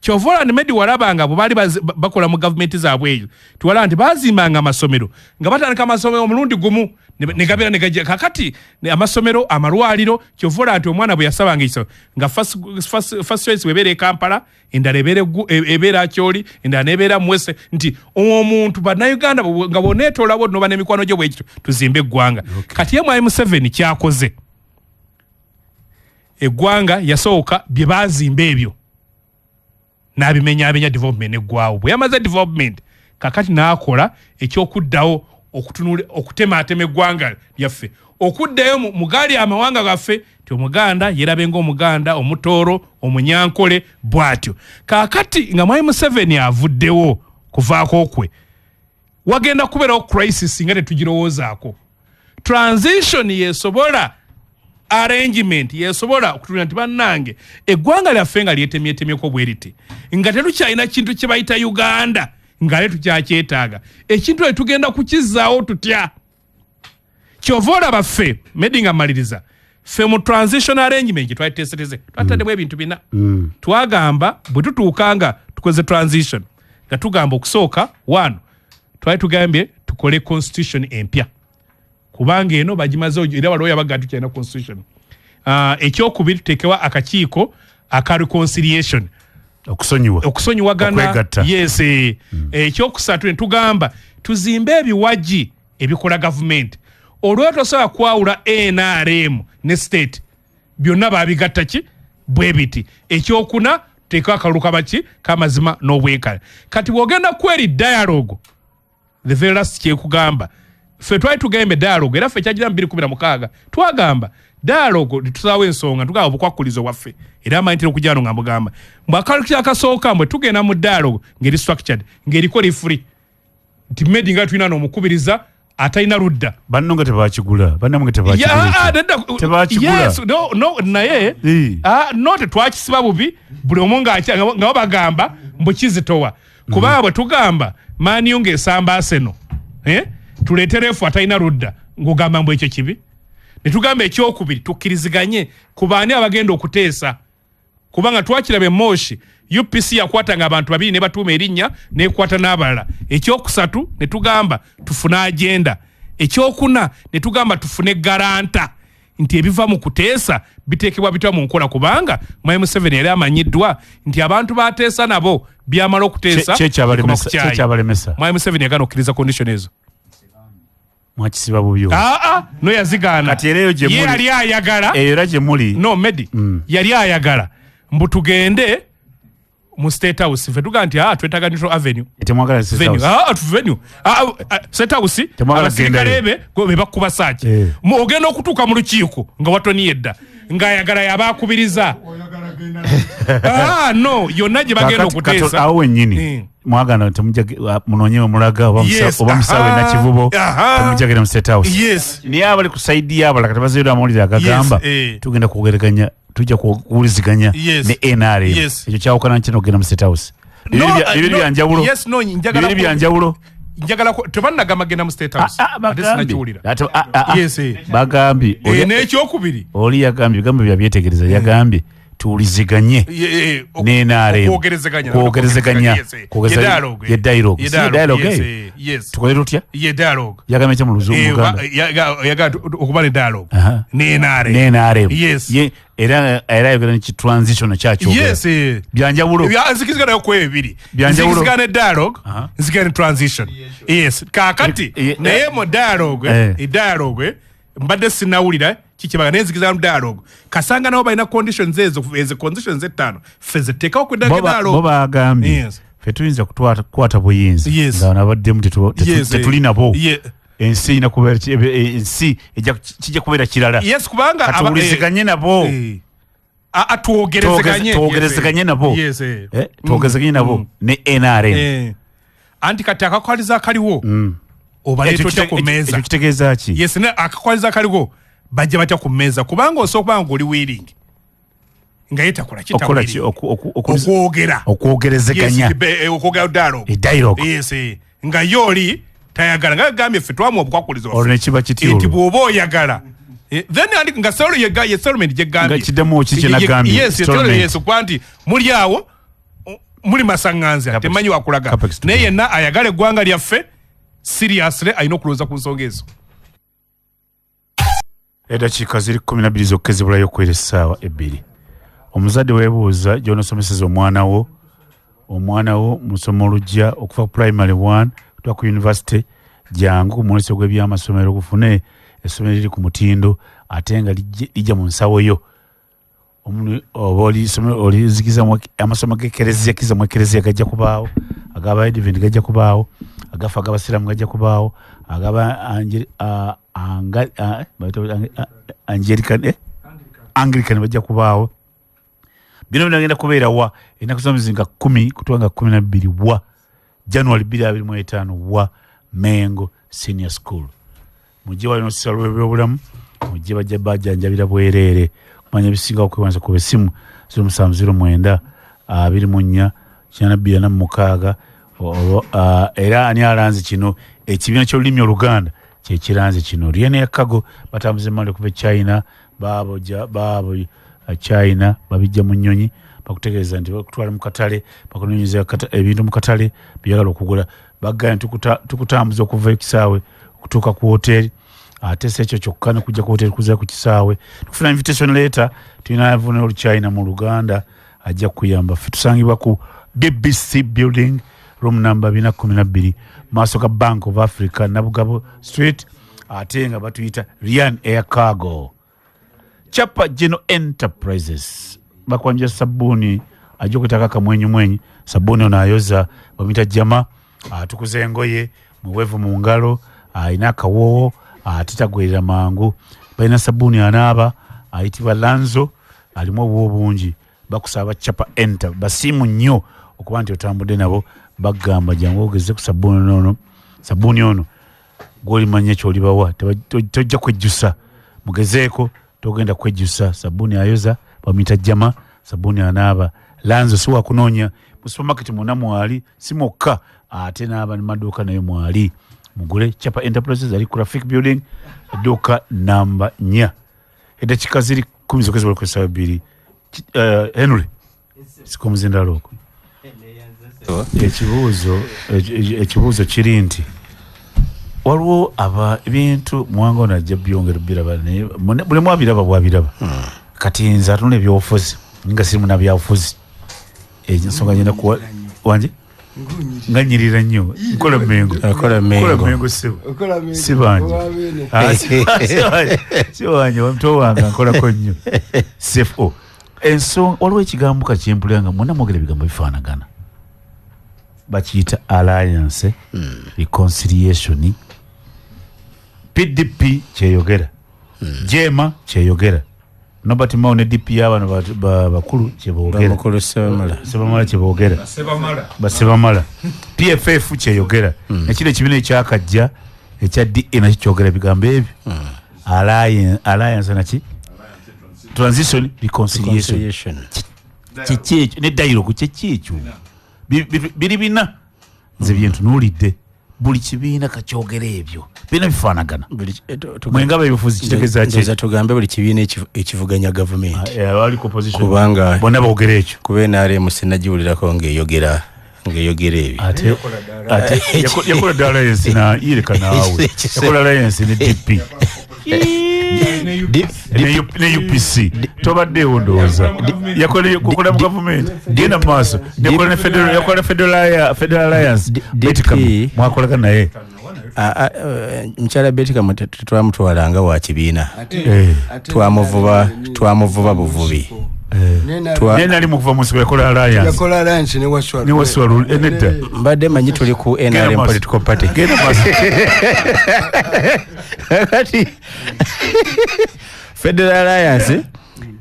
Kyovola ne Medi walabanga bwe bali bakola mu gavumenti zaabwe eyo tuwala nti bazimbanga amasomero nga batandika amasomero omulundi gumu ne gabera ne gajja kakati amasomero amalwaliro Kyovola nti omwana bwe yasabanga iso nga first choice webere Kampala endala ebera Kyoli endala nebera Mwese nti omuntu bannayuganda nga boneetola bo no banemikwano gye bwekito tuzimbe eggwanga kati ye mwali Museveni kyakoze eggwanga yasooka bye bazimba ebyo n'abimenya development eggwawo bwe yamaze development kakati n'akola ekyokuddawo okutematema eggwanga lyaffe okuddayo mu gaali amawanga gaffe ti omuganda yerabenga omuganda omutooro omunyankole bwatyo kakati nga Mwai Museveni avuddewo kuvaako kwe wagenda kubeerawo crisis nga tetugirowoozaako transition yesobola arrangement yesobola okutulira nti bannange eggwanga lyaffe nga lyetemyetemyeko bwe riti nga terukyalina kintu kye bayita Uganda nga letu kyakyetaaga ekintu etugenda kukizzaawo tutya Kyovola baffe Medi nga maliriza ffe mu transition arrangement twaliteeseteze twataddemu ebintu bina twagamba bwe tutuukanga tukoze transition nga tugamba okusooka one twali tugambye tukole constitution empya kubanga eno bagimaze era waliwo yabaga tukyalina constitution ekyokubiri tuteekewa akakiiko aka reconciliation okusonyiwagana yes ekyokusatu ne tugamba tuzimbe ebiwaji ebikola gavumenti olwo tosobola kwawula NRM ne state byonna babigatta ki bwe biti ekyokuna tuteekewa akalulu kabaki kamazima n'obwekale kati bw'ogenda kweri dialogue the very last kyekugamba ffe twali tugembe dialogue era ffe kyagira 2016 twagamba dialogue tusaawo ensonga tugamba obukwakulizo waffe era amanyitire okujjano nga mugamba mbwakalu kyakasooka mbwe tugenda mu dialogue ngeri structured ngeriko free nti Medi nga tulina n'omukubiriza atalina ludda banno nga tebakigula bannamwe tebakigula yes no naye no tetwakisiba bubi buli omu nga bagamba mbu kizitowa kubanga bwe tugamba maaniyo ng'esamba Arsenal tuleeterefu atalina ludda ng'ogamba mbu ekyo kibi ne tugamba ekyokubiri tukkiriziganye ku baani abagenda okuteesa kubanga twakirabe Moshi UPC yakwatanga abantu babiri ne batuuma erinnya nekwata n'abalala ekyokusatu ne tugamba tufune agenda ekyokuna ne tugamba tufune garanta nti ebiva mu kuteesa biteekebwa bitwa mu nkola kubanga Mwai Museveni yali amanyiddwa nti abantu bateesa nabo byamala okuteesa kyekyabalemesa Mwai Museveni yagana okkiriza condition ezo mwakisiba bubyo no yazigaana kati ereyo gye muli yali ayagala era gye muli no Medi yali ayagala mbu tugende mu State House ffe tuga nti twetaaga Neutral Avenue temwagala State House abasirikale be bakuba saaki ogenda okutuuka mu lukiiko nga watoni yedda ng'ayagala yabakubiriza no yonna gye bagenda okuteesa awo wennyini mwagana temujja munoonyewe mulaga oba musawe nakivubo temujjagenda mu State House naye abali ku saidi y'abala kati bazeera amawulire agagamba tugenda kwogeraganya tujja kuwuliziganya ne NRM ekyo kyawukana kino okugenda mu State House bibiri byanjawulo njagala tebannagamba genda mu State House ate sinakiwulira bagambye n'ekyokubiri oli yagambye bigambo byabyetegereza yagambye tuwuliziganye ne NRM kwogerezeganya ye dialogue tukole tutya yagambye kya mu luzungu yagala okuba ne dialogue ne NRM era yagala nki transition kyakyogera byanjawulo nzikizigana yo kwebiri nzikizigana ne dialogue nzikizigana ne transition kakati naye mu dialogue mbadde sinawulira kikibaga nenzikizana mu dialogue kasanga nabo balina conditions ezo conditions etaano ffe zeteekawo ku dialogue bo bagambye ffe tuyinza kukwata buyinza nga nabaddemu tetuli nabo ensi ina kubeera ensi kijja kubeera kirala kubanga tuwuliziganye nabo twogerezeganye nabo twogerezeganye nabo ne NRM anti kati akakwaliza akaliwo obaleeta otya ku mmeeza ekyo kitegeeza ki akakwaliza akaliwo bajja batya ku mmeeza kubanga osobola kubanga oli willing nga yetakola okwogerezeganya okwogera dialogue nga yoli tayagala nga gambye ffe twamu obukwakulizo olwo nekiba kityo nti bw'oba oyagala then andi nga solo ye settlement gye gambye nga kiddemu ki kye nagambye yes yes kwanti muli awo muli masanganza temanyi wakulaga naye yenna ayagala eggwanga lyaffe seriously ayina okulowooza ku nsonga ezo. Eddakiika ziri 12 zokka ezibulayo okwera essaawa 2. Omuzadde weebuuza gy'onosomeseza omwana wo mu ssomo olujja okuva ku primary 1 kutuuka ku university jangu ku muweso gw'ebyamasomero gufune essomero liri ku mutindo ate nga lijja mu nsawo yo. Oba olizigiza amasomo g'ekereziya kiza mu ekereziya gajja kubaawo, agaba Advent gajja kubaawo, agafa ag'abasiraamu gajja kubaawo, agaba Anglican bajja kubaawo. Bino binagenda kubeera wa ennaku z'omuzinga 10 kutuuka nga 12 wa January 2025 wa Mengo Senior School. Mujje wali n'olusiisira lw'ebyobulamu, mujje bajja bajjanjabira bwereere. Kumanya ebisingawo okwewanza ku besimu 0709 24 846 era ani alanze kino ekibiina ky'olulimi Oluganda kye kiranze kino. Riene ya Kago batambuze emmotoka kuva China baabo China babijja mu nnyonyi bakutegeeza nti bakutwala mu katale bakunoonyeza ebintu mu katale byagala okugula bagaya tukutambuza okuva ekisaawe okutuuka ku hoteri ate si ekyo kyokka ne kujja ku hoteri kuza ku kisaawe tukufuna invitation letter tulina avuna olu China mu Luganda ajja kuyamba ffe tusangibwa ku DBC building room number 412 maaso ga Bank of Africa Nabugabo Street ate nga batuyita Ryan Air Cargo. Chapa General Enterprises bakwanja sabuni ajokutaka kamwenyi sabuni onayoza bamita jama tukuze engoye muwevu mu ngalo ina kawowo atitagwirira mangu balina sabuni anaaba ayitibwa Lanzo alimu obuwo bungi bakusaba Chapa Enter basimu nnyo okuba nti otambudde nabo bagamba jangu ogeze ku sabuni ono gwolimanya kyolibawa tojja kwejjusa mugezeeko togenda kwejjusa sabuni ayoza bamita jama sabuni anaaba Lanzo siwa kunoonya mu supermarket mwonna mwali si mwokka ate n'aba ne maduuka nayo mwali mugule Chapa Enterprises ali Graphic Building edduuka namba 4. Eddakiika ziri 10 zokka ezibula ku essaawa 2. Henry sikomuzinda looko ekibuuzo kiri nti waliwo ebintu muwanga ono ajja byongera biraba naye buli mwabiraba bwabiraba kati nze atunula ebyobufuzi nga siri muna byabufuzi ensonga nyina kuwa wanje nga nyirira nnyo nkola mengo si banje si wanje wamuto wange nkolako nnyo CFO ensonga waliwo ekigambo kakyempulira nga mwonna mwogera ebigambo bifaanagana bakiyita alliance reconciliation PDP kyeyogera Jema kyeyogera Nobati Mao ne DP y'abano bakulu kyeboogera Sebamala kyeboogera Basebamala PFF kyeyogera ekiro ekibiina ekyakajja ekya DA nakyo kyogera ebigambo ebyo alliance naki transition reconciliation kyekyo ne dialogue kyekyo biri bina nze byentunuulidde buli kibiina kakyogera ebyo bina bifaanagana mwengaba ebifuzi kitegeeza nze tugambe buli kibiina ekivuganya gavumenti kubanga bonna boogera ekyo kuba NRM sinagiwulirako ng'eyogera ebyo ate yakola ddala alliance na yireka naawe yakola alliance ne DP ne UPC tobaddeewo ndowooza yakola mu gavumenti genda mu maaso yakola federal alliance Betikam mwakolaga naye mukyala Betikam tetwamutwalanga wa kibiina twamuvuba buvubi nali mukuva mu nsiko yakola alliance ne waswa nedda mbadde manyi tuli ku NRM political party kati Federal Alliance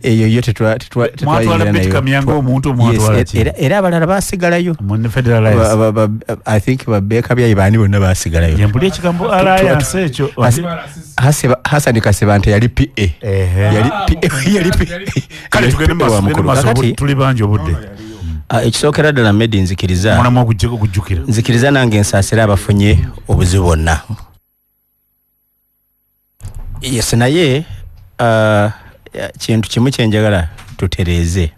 eyo yo twatwala Betikam yange omuntu omwatwala era abalala basigalayo mu Federal Alliance I think babeeka byayi bani bonna basigalayo yambuli ekigambo alliance ekyo Hassan Kasebante yali PA yali PA kale tugende maaso tuli bangi obudde Ekisookera ddala Medi nzikiriza. Mwana okujjukira. Nzikiriza nange ensaasira abafunye obuzibu bwonna. Yes, naye kintu kimu kyenjagala tutereeze.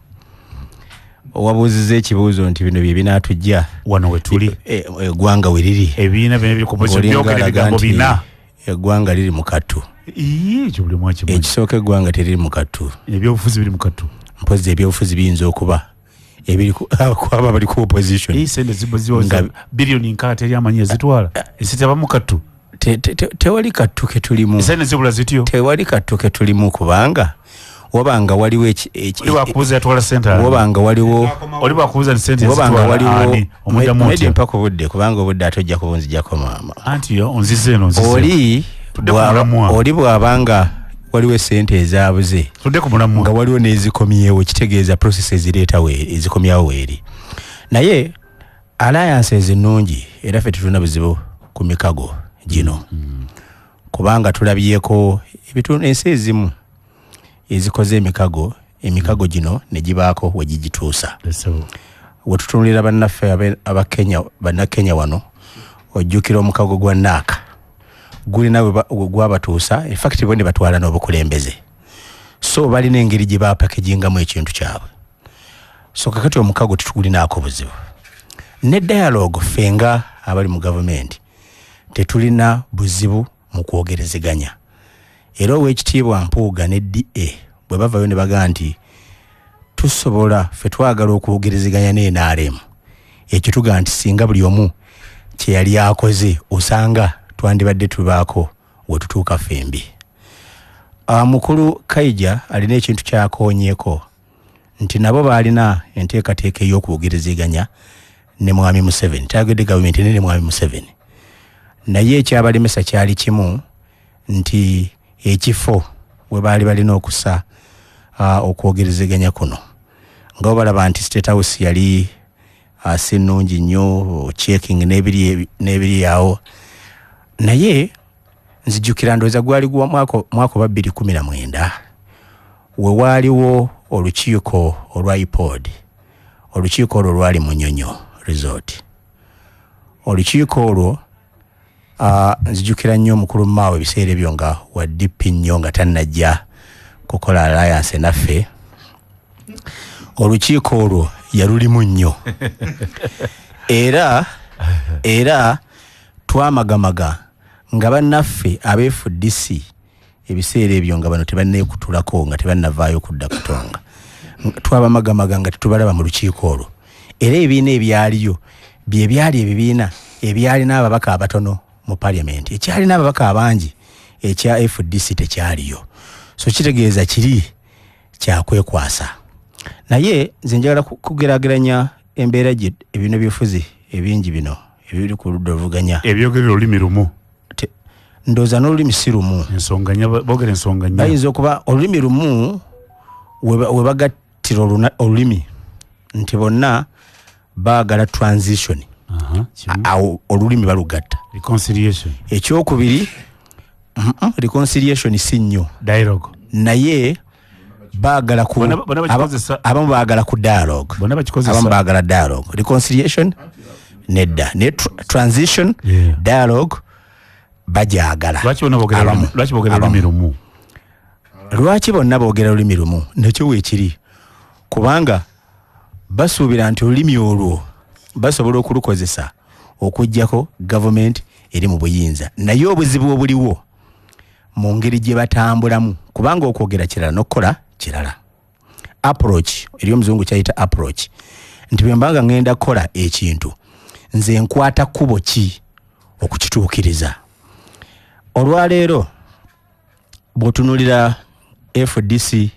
Owabuuziza ekibuuzo nti bino bye binaatujja wano we tuli eggwanga we riri. Ebiina bino biri ku byogera ebigambo bina. Eggwanga liri mu kattu. Ekyo buli mwaki. Ekisooka eggwanga teriri mu kattu. Ebyobufuzi biri mu kattu. Mpozi ebyobufuzi biyinza okuba ebiri kwaba bali ku opposition. Sente ziboziwa billioni nkate yamanyi ezitwala. Esitaba mu kattu. Tewali kattu ke tulimu. Sente zibula zityo. Tewali kattu ke tulimu kubanga wabanga waliwo olibakubuza yatwala sente. Wabanga waliwo olibakubuza sente wabanga waliwo omujja mu Medi mpaka obudde kubanga obudde atojja kubunzijjako maama. Anti yo onzize eno nzize. Oli bwabanga waliwo sente ezaabuze. Tudde ku mulamwa. Nga waliwo n'ezikomyewo kitegeeza process ezireeta ezikomyawo weeri. Naye alliance ennungi era ffe tetulina buzibu ku mikago gino. Kubanga tulabyeko ebitundu ensi ezimu ezikoze emikago gino ne gibaako we gigituusa. We tutunulira bannaffe bannakenya wano ojjukira omukago gwa NAACA gulina gwabatuusa in fact bo ne batwala n'obukulembeze. So balina engeri gye baapakegingamu ekintu kyabwe. So kakati omukago tetugulinaako buzibu. Ne dialogue fenga abali mu gavumenti tetulina buzibu mu kwogerezeganya. Era ow'ekitiibwa Mpuuga ne DA bwe bavayo ne bagaa nti tusobola ffe twagala okwogerezeganya ne NRM. Ekyo tugaa nti singa buli omu kye yali akoze osanga twandibadde tubaako we tutuuka fembi. Mukulu Kaija alina ekintu kyakoonyeeko nti nabo baalina enteekateeka ey'okwogerezeganya ne Mwami Museveni. Tayagedde gavumenti ne Mwami Museveni. Naye ekyabalemesa kyali kimu nti ekifo we baali balina okusa okwogerezeganya kuno. Nga balaba nti State House yali sinnungi nnyo checking n'ebiri yawo. Naye nzijjukira ndowooza gwali gwa mwaka 2019 we waaliwo olukiiko olwa IPOD. Olukiiko olwo lwali mu Nnyonyo Resort. Olukiiko olwo nzijjukira nnyo mukulu maawe ebiseera ebyo nga wa DP nnyo nga tannajja kukola alliance naffe. Olukiiko olwo yalulimu nnyo. Era twamagamaga nga bannaffe aba-FDC ebiseera ebyo nga bano tebanneekutulako nga tebannavaayo kudda Katonga. Twabamagamaga nga tetubalaba mu lukiiko olwo. Era ebibiina ebyaliyo bye byali ebibiina ebyalina ababaka abatono mu parliament. Ekyalina ababaka abangi ekya FDC tekyaliyo. So kitegeeza kiri kyakwekwasa. Naye nze njagala kugeraageranya embeera gye ebino byofuzi ebingi bino ebiri ku ludda oluvuganya. Ebyogerera olulimi lumu. Ndooza n'olulimi si lumu. Ensonganya boogera ensonganya. Bayinza okuba olulimi lumu we bagattira olulimi nti bonna baagala transition. Olulimi balugatta. Reconciliation. Ekyokubiri reconciliation si nnyo. Dialogue. Naye baagala ku abamu baagala ku dialogue. Abamu baagala dialogue. Reconciliation nedda. Ne transition dialogue bajagala. Lwaki boogera olulimi lumu? Lwaki bonna boogera olulimi lumu? Nakyo weekiri. Kubanga basuubira nti olulimi olwo basobola okulukozesa okujjako government eri mu buyinza. Naye obuzibu obuliwo mu ngeri gye batambulamu kubanga okwogera kirala n'okukola kirala. Approach eri omuzungu kyayita approach. Nti bwe mbanga ngenda kukola ekintu nze nkwata kkubo ki okukituukiriza. Olwaleero bw'otunuulira FDC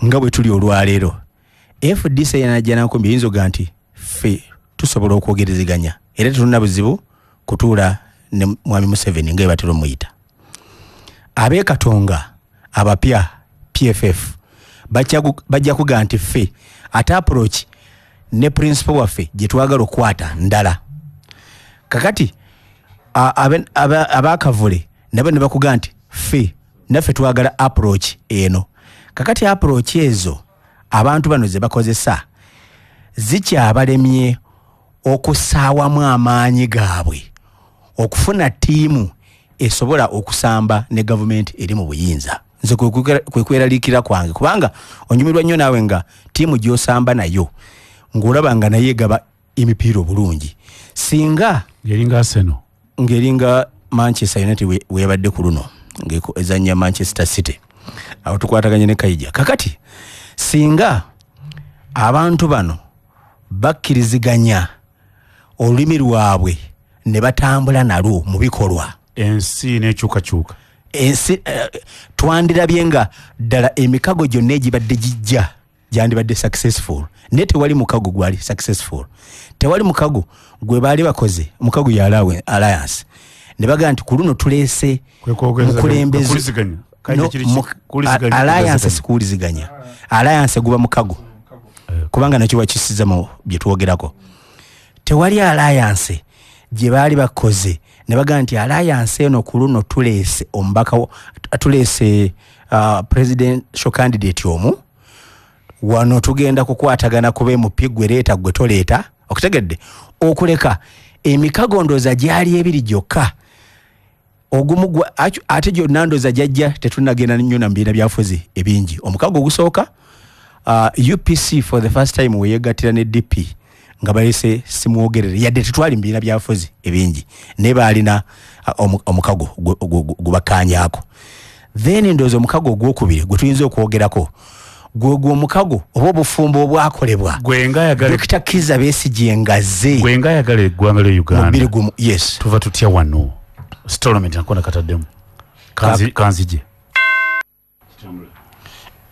nga bwe tuli olwaleero FDC yanajja nankumbi yinza oga nti ffe tusobola okwogerezeganya era tetulina buzibu kutuula ne Mwami Museveni nga batera omuyita. Ab'e Katonga abapya PFF bajja kuga nti ffe ate approach ne principle waffe gye twagala okukwata ndala. Kakati abakavule nabo ne bakuga nti ffe naffe twagala approach eno. Kakati approach ezo abantu bano ze bakozesa zikyabalemye okusaawamu amaanyi gaabwe okufuna ttiimu esobola okusamba ne gavumenti eri mu buyinza. Nze kwe kweraliikira kwange kubanga onyumirwa nnyo naawe nga ttiimu gy'osamba nayo ng'olaba nga naye egaba emipiira obulungi singa ng'eringa Manchester United weebadde ku luno ng'ezannya Manchester City awo tukwataganye ne Kaija. Kakati singa abantu bano bakkiriziganya olulimi lwabwe ne batambula nalwo mu bikolwa ensi n'ekyukakyuka ensi twandirabye nga ddala emikago gyonna egibadde gijja gyandibadde successful naye tewali mukago gwali successful. Tewali mukago gwe baali bakoze mukago ya Alliance ne baga nti ku luno tuleese mukulembeze Alliance sikuuliziganya Alliance guba mukago kubanga nakyo wakisiza mu bye twogerako. Tewali Alliance gye baali bakoze ne baga nti Alliance eno ku luno tuleese omubaka tuleese presidential candidate omu wano tugenda kukwatagana kube mupigwe leeta gwe toleeta okutegedde okuleka emikago ndooza gyali ebiri gyokka ogumu ate gyonna ndooza jajja tetunagenda nnyo na mbiina byafuzi ebingi. Omukago ogusooka UPC for the first time weyegattira ne DP nga balese simwogerere yadde tetwali mbiina byafuzi ebingi ne baalina omukago gubakanyaako. Then ndooza omukago ogwokubiri gwe tuyinza okwogerako gwe omukago oba obufumbo obwakolebwa Dr. Kizza Besigye engaze gwenga yagala eggwanga lya Uganda yes tuva tutya wano Storament nakona kataddemu kanzije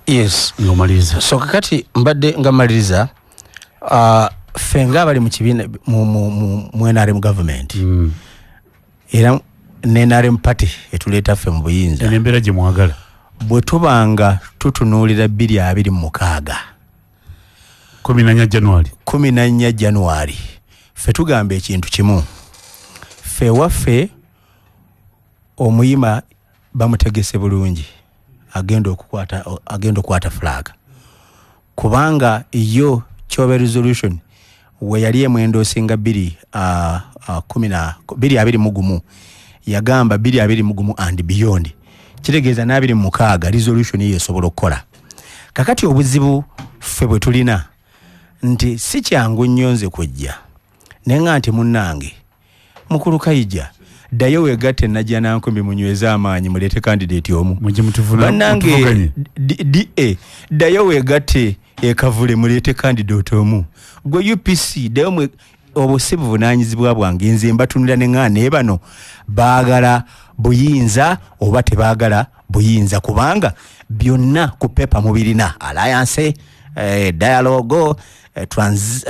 yes ngomaliza so kakati mbadde nga maliriza fenga abali mu kibiina mu NRM government era NRM party etuleeta ffe mu buyinza embeera gye mwagala bwe tubanga tutunuulira 2026 14 January ffe tugamba ekintu kimu ffe waffe omuyima bamutegese bulungi agenda okukwata flag kubanga iyo Kyobe resolution we yali emwendo osinga 2021 yagamba 2021 and beyond kitegeeza na 2026 resolution ye esobola okukola. Kakati obuzibu ffe bwe tulina nti si kyangu nnyo nze kujja nenga nti munnange mukulu Kaija ddayo weegatte najja nankumbi munyweza amaanyi muleete candidate omu bannange DA ddayo weegatte ekavule muleete candidate omu gwe UPC ddayo obusibu bunaanyizibwa bwange nze mbatunira neŋŋaana naye bano baagala buyinza oba tebaagala buyinza kubanga byonna ku pepa mubirina Alliance dialogue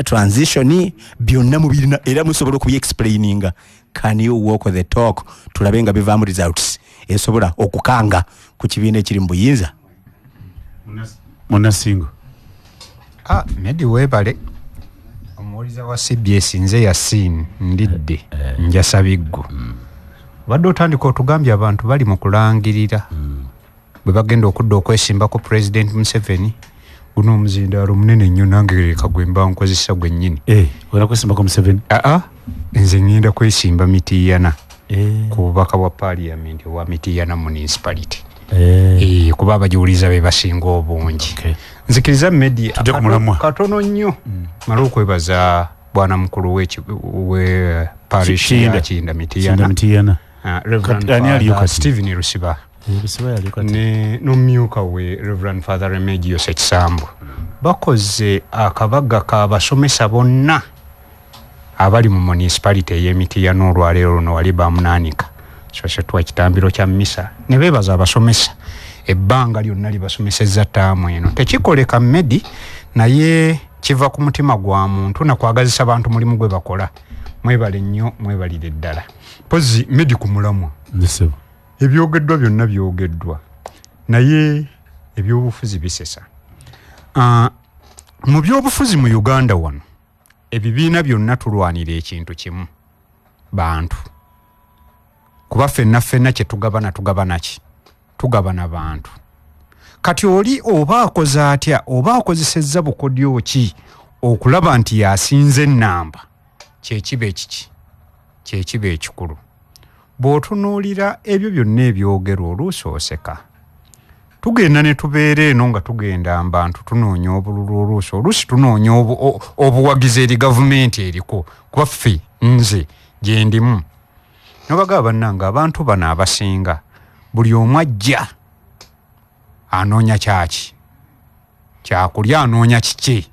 transition byonna mubirina era musobola okubi explaininga. Can you walk the talk tulabe nga bivaamu results esobola okukanga ku kibiina ekiri mu buyinza. Munasingo Medi webale omuwuliza wa CBS nze Yasin ndidde njasabiggo badde otandika otugambye abantu bali mu kulangirira bwe bagenda okudda okwesimba ku President Museveni guno omuzindaalo munene nnyo nange kagwemba nkozesa gwennyini wena kwesimba ku Museveni nze ngenda kwesimba Mityana ku bubaka bwa Parliament wa Mityana municipality kuba abajiwuliza be basinga obungi nzikiriza Medi katono nnyo mala okwebaza bwana mukulu we parish ya Kinda Mityana Reverend Stephen Rusiba ne nomyuka we Reverend Father Remedios Ekisambu bakoze akabaga kabasomesa bonna abali mu municipality y'Emityana olwaleero luno wali bamunaanika so twa kitambiro kya misa ne bebaza abasomesa ebbanga lyonna libasomesezza taamu eno tekikoleka Medi naye kiva ku mutima gwa muntu nakwagazisa abantu mulimu gwe bakola mwebale nnyo mwebalire ddala pozi Medi ku mulamwa ebyogeddwa byonna byogeddwa naye ebyobufuzi bisesa mu byobufuzi mu Uganda wano ebibiina byonna tulwanira ekintu kimu bantu kuba ffenna kye tugabana ki tugabana bantu kati oli oba akoze atya oba akozesezza bukodyo ki okulaba nti yasinze ennamba kyekiba ekiki kyekiba ekikulu bw'otunuulira ebyo byonna ebyogerwa oluusi oseka tugenda ne tubeera eno nga tugenda mbantu tunoonya obululu oluusi tunoonya obuwagizi eri gavumenti eriko kuba ffe nze gye ndimu nobagaba bannanga abantu bano abasinga buli omu ajja anoonya kyaki kyakulya anoonya kiki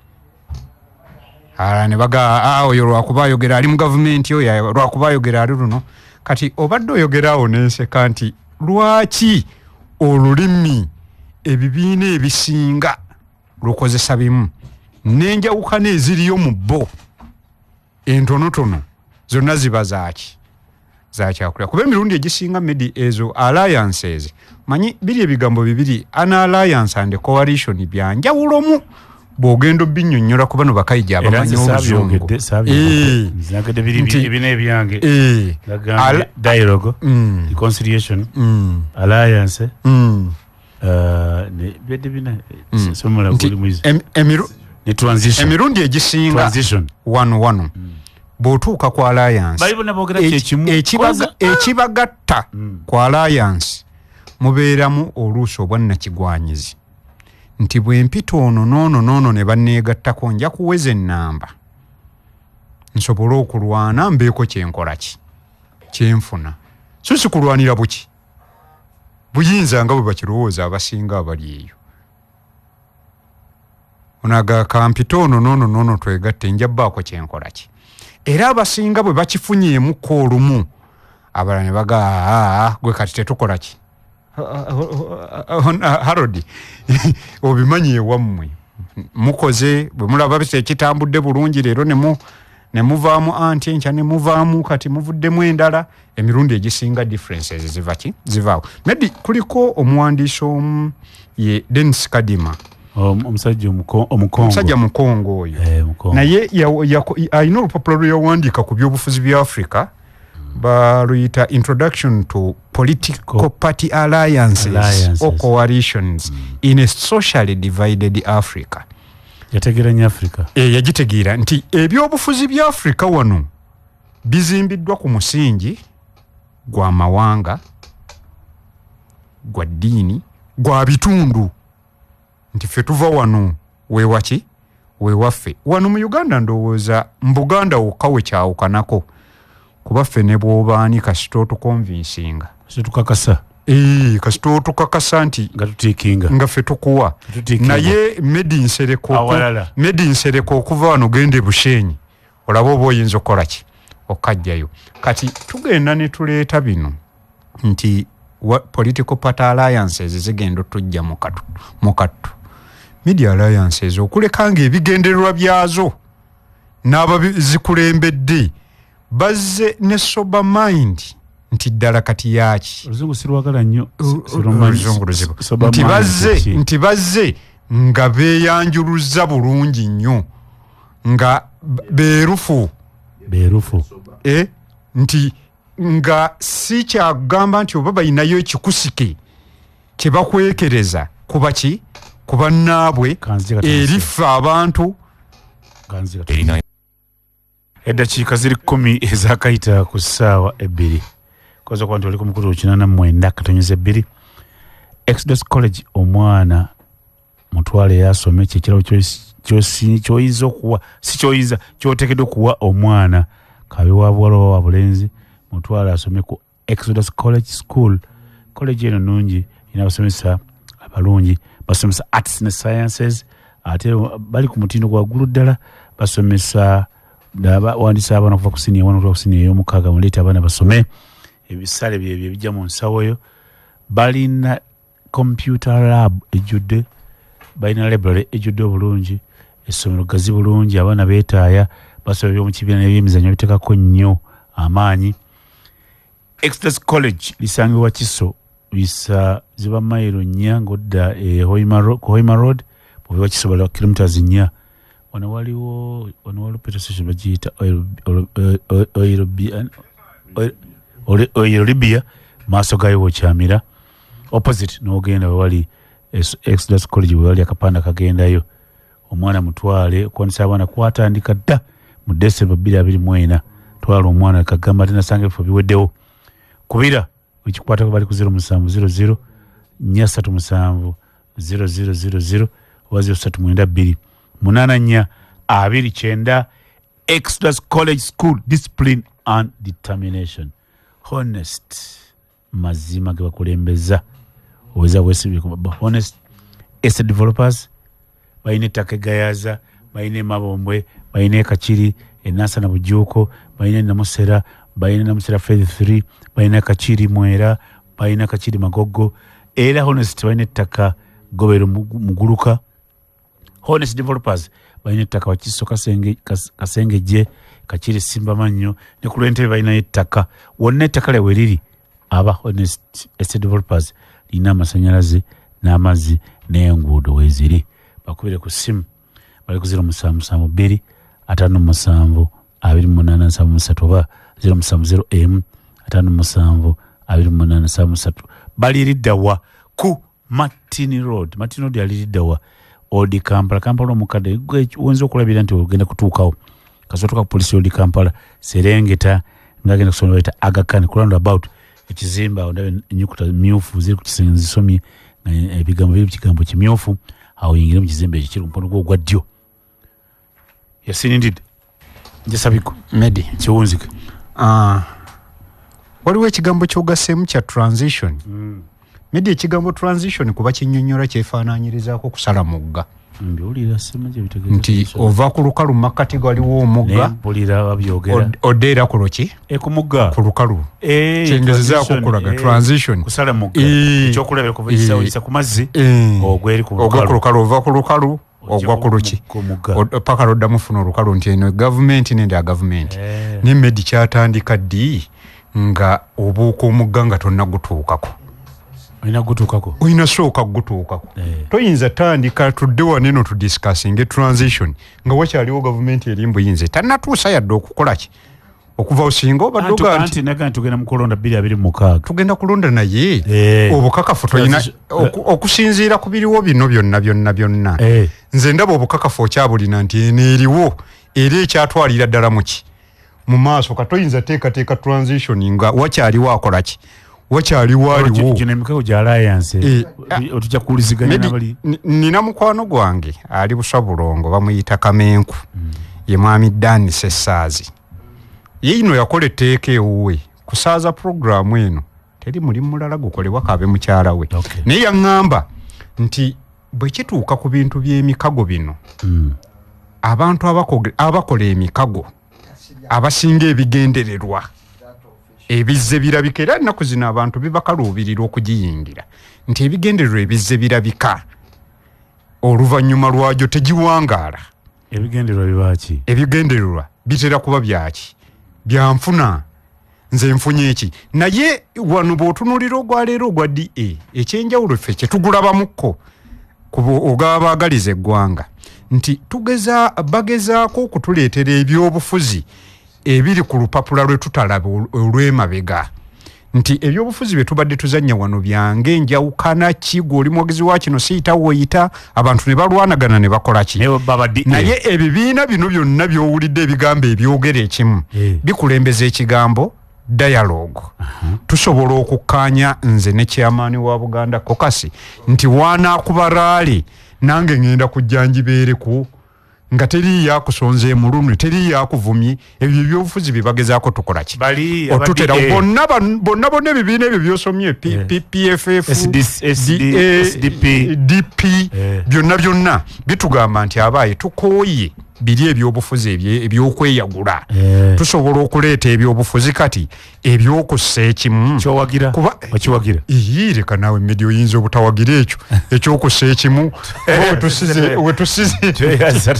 ne baga oyo lwakuba ayogera ali mu gavumenti oyo lwakuba ayogera ali luno kati obadde oyogerawo nenseka nti lwaki olulimi ebibiina ebisinga lukozesa bimu n'enjawukana eziriyo mu bo entonotono zonna ziba zakyakulya kuba emirundi egisinga medi ezo alliances manyi biri ebigambo bibiri an alliance and coalition byanjawulomu bw'ogenda obinnyonnyola ku bano bakayija abamanyi obuzungu dialogue reconciliation alliance emirundi egisinga wano bw'otuuka ku alliance ekibagatta ku alliance mubeeramu oluusi obwannakigwanyizi nti bw'empita ono noono ne banneegattako nja kuweza ennamba nsobole okulwana mbeeko kyenkola ki kyenfuna so si kulwanira buki buyinza nga bwe bakirowooza abasinga abali eyo onaga kampita ono noono twegatte nja bbaako kyenkola ki era abasinga bwe bakifunyeemukko olumu abalala ne baga gwe kati tetukola ki Harold obimanyi ewammwe mukoze bwe mulaba ekitambudde bulungi leero ne muvaamu anti enkya ne muvaamu kati muvuddemu endala emirundi egisinga differences zivaawo maybe kuliko omuwandiisi omu ye Dennis Kadima omusajja mukongo oyo naye alina olupapula lwe yawandiika ku byobufuzi bya Africa baluyita Introduction to Political Party Alliances or Coalitions in a Socially Divided Africa. Yategeeranya Africa. Yagitegeera nti ebyobufuzi bya Africa wano bizimbiddwa ku musingi gwa mawanga, gwa ddiini, gwa bitundu. Nti ffe tuva wano weewaki weewaffe wano mu Uganda ndowooza mbuganda wokka we kyawukanako kuba ffe ne bw'obaani kasita otukonvinsinga situkakasa kasita otukakasa nti nga ffe tukuwa naye medi nsereko okuva wano gende Bushenyi olaba oba oyinza okukola ki okajjayo kati tugenda ne tuleeta bino nti political party alliances zigenda otujja mu kattu media alliances okuleka nga ebigendererwa byazo n'abazikulembedde bazze ne sober mind nti ddala kati yaki oluzungu sirwagala nnyo nti bazze nga beeyanjuluzza bulungi nnyo nga beerufu nti nga si kyagamba nti oba balinayo ekikusike kye bakwekereza kuba ki kuba nnaabwe eriffe abantu eddakiika ziri 10 ezakayita ku ssaawa 2 koza kuba nti oli ku mukulu 89 Exodus College omwana mutwale yasome kyekirawo kyoyinza okuwa si kyoyinza kyoteekeddwa okuwa omwana kabe wa buwala oba wa bulenzi mutwale asome ku Exodus College School. College eno nungi ina abasomesa abalungi basomesa arts ne sciences ate bali ku mutindo gwa ggulu ddala basomesa wandisa abaana okuva ku siniya 1 okuva ku siniya ey'omukaaga muleeta abaana basome ebisale byebyo ebijja mu nsawo eyo balina computer lab ejjudde balina library ejjudde obulungi essomero gazi bulungi abaana beetaaya basoma ebyomu kibiina n'ebyemizannyo biteekako nnyo amaanyi. Exodus College lisangibwa Kiso bisa ziba mayiro 4 ng'odda ku Hoima Road bw'oba kisobola kilometers 4 wano waliwo petrol station bagiyita oil Libya maaso gayo bw'okyamira opposite n'ogenda wali Exodus College wali akapanda kagendayo omwana mutwale kwanisa abana kwatandika dda mu December 2024 twala omwana kagamba tena sange fo biweddewo kubira wikikwata ko bali ku 0700 337 0000 wazi 392 8 4 Exodus College School, discipline and determination. Honest mazima ge bakulembeza oweza wesibi kuba honest asset developers bayine takegayaza bayine mabombwe bayine kachiri enasa na bujuko bayine namusera phase 3 bayine kachiri mwera bayine kachiri magogo era honest bayine taka gobero muguluka honest developers bayine taka wakiso kasenge je kachiri simba manyo ne kulente bayina ettaka wonne ettaka lewe liri aba honest estate developers lina amasanyalaze n'amazzi n'enguudo weziri bakubire ku simu bali ku 0772 57 2873 oba 0770 57 bali liddawa ku Martin Road yali liddawa Odi Kampala omukadde wenzo okulabira nti ogenda kutuukawo kasotoka police odi Kampala serengeta ngagenda kusoma bita Aga Khan round about ekizimba ondabe nyukuta myufu ziri ku kisenge zisomye ebigambo biri kigambo kimyofu awo yingire mu kizimba ekiri mpono gwa ddyo yasinindid njesabiko Medi kiwunzika waliwo ekigambo kyogasemu kya transition Medi ekigambo transition kuba kinnyonnyola kyefaanaanyirizaako kusala mugga mbiwulira semaje bitegeeza nti ova ku lukalu makkati waliwo omugga mpulira babyogera odeera ku luki ku mugga ku lukalu kyengezezaako okulaga transition kusala mugga ekyokulabira kuva isa ku mazzi ogweri ku lukalu ova ku lukalu ogwa ku luki paka loddamu funa olukalu nti eno gavumenti nende ya gavumenti ne Medi kyatandika ddi nga obuuka omugga nga tonnagutuukako oyina sooka gutuukako toyinza tandika tudde waneno tudiscussing transition nga wakyaliwo gavumenti eri mbuyinza tannatuusa yadde okukola ki okuva osinga obaddoga nti tugenda mu kulonda 2026 tugenda kulonda naye obukakafu toyina okusinziira ku biriwo bino byonna nze ndaba obukakafu okyabulina nti eno eriwo era ekyatwalira ddala muki mu maaso katoyinza teekateeka transition nga wakyaliwo akola ki wakyali waliwo kino emikago gya alliance otujja kuwuliziganya nabali nina mukwano gwange ali Busabulongo bamuyita Kamenku ye mwami Dani Sessaazi ye ino yakola etteeka ewuwe kusaaza programu eno teri mulimu mulala gukolebwa kabe mukyala we naye yaŋŋamba nti bwe kituuka ku bintu by'emikago bino abantu abakola emikago abasinga ebigendererwa ebizze birabika era nnaku zino abantu bibakaluubirira okugiyingira nti ebigendererwa ebizze birabika oluvannyuma lwagyo tegiwangaala ebigendererwa bibaki ebigendererwa bitera kuba byaki byanfuna nze nfunye eki naye wano bw'otunuulira ogwaleero ogwa DA ekyenjawulo ffe kyetugulabamukko ogabaagaliza eggwanga nti bagezaako okutuleetera ebyobufuzi ebiri ku lupapula lwe tutalaba olw'emabega nti ebyobufuzi bye tubadde tuzannya wano byange enjawukana ki gw'oli mwogezi wa kino siyita woyita abantu ne balwanagana ne bakola ki naye ebibiina bino byonna by'owulidde ebigambo ebyogera ekimu bikulembeza ekigambo dialogue tusobola okukkaanya nze ne chairman wa Buganda Kokasi nti waanaakuba raali nange ngenda kujjanjibeereku nga teri yakusonze mulumwe teri yakuvumye ebyo byobufuzi bibagezaako tukola ki otutera bonna ebibiina ebyo byosomye PFF SDP DP byonna bitugamba nti abaaye tukooye biri ebyobufuzi ebyokweyagula tusobola okuleeta ebyobufuzi kati ebyokussa ekimu wakiwagira reka naawe Medi oyinza obutawagira ekyo ekyokussa ekimu wetusize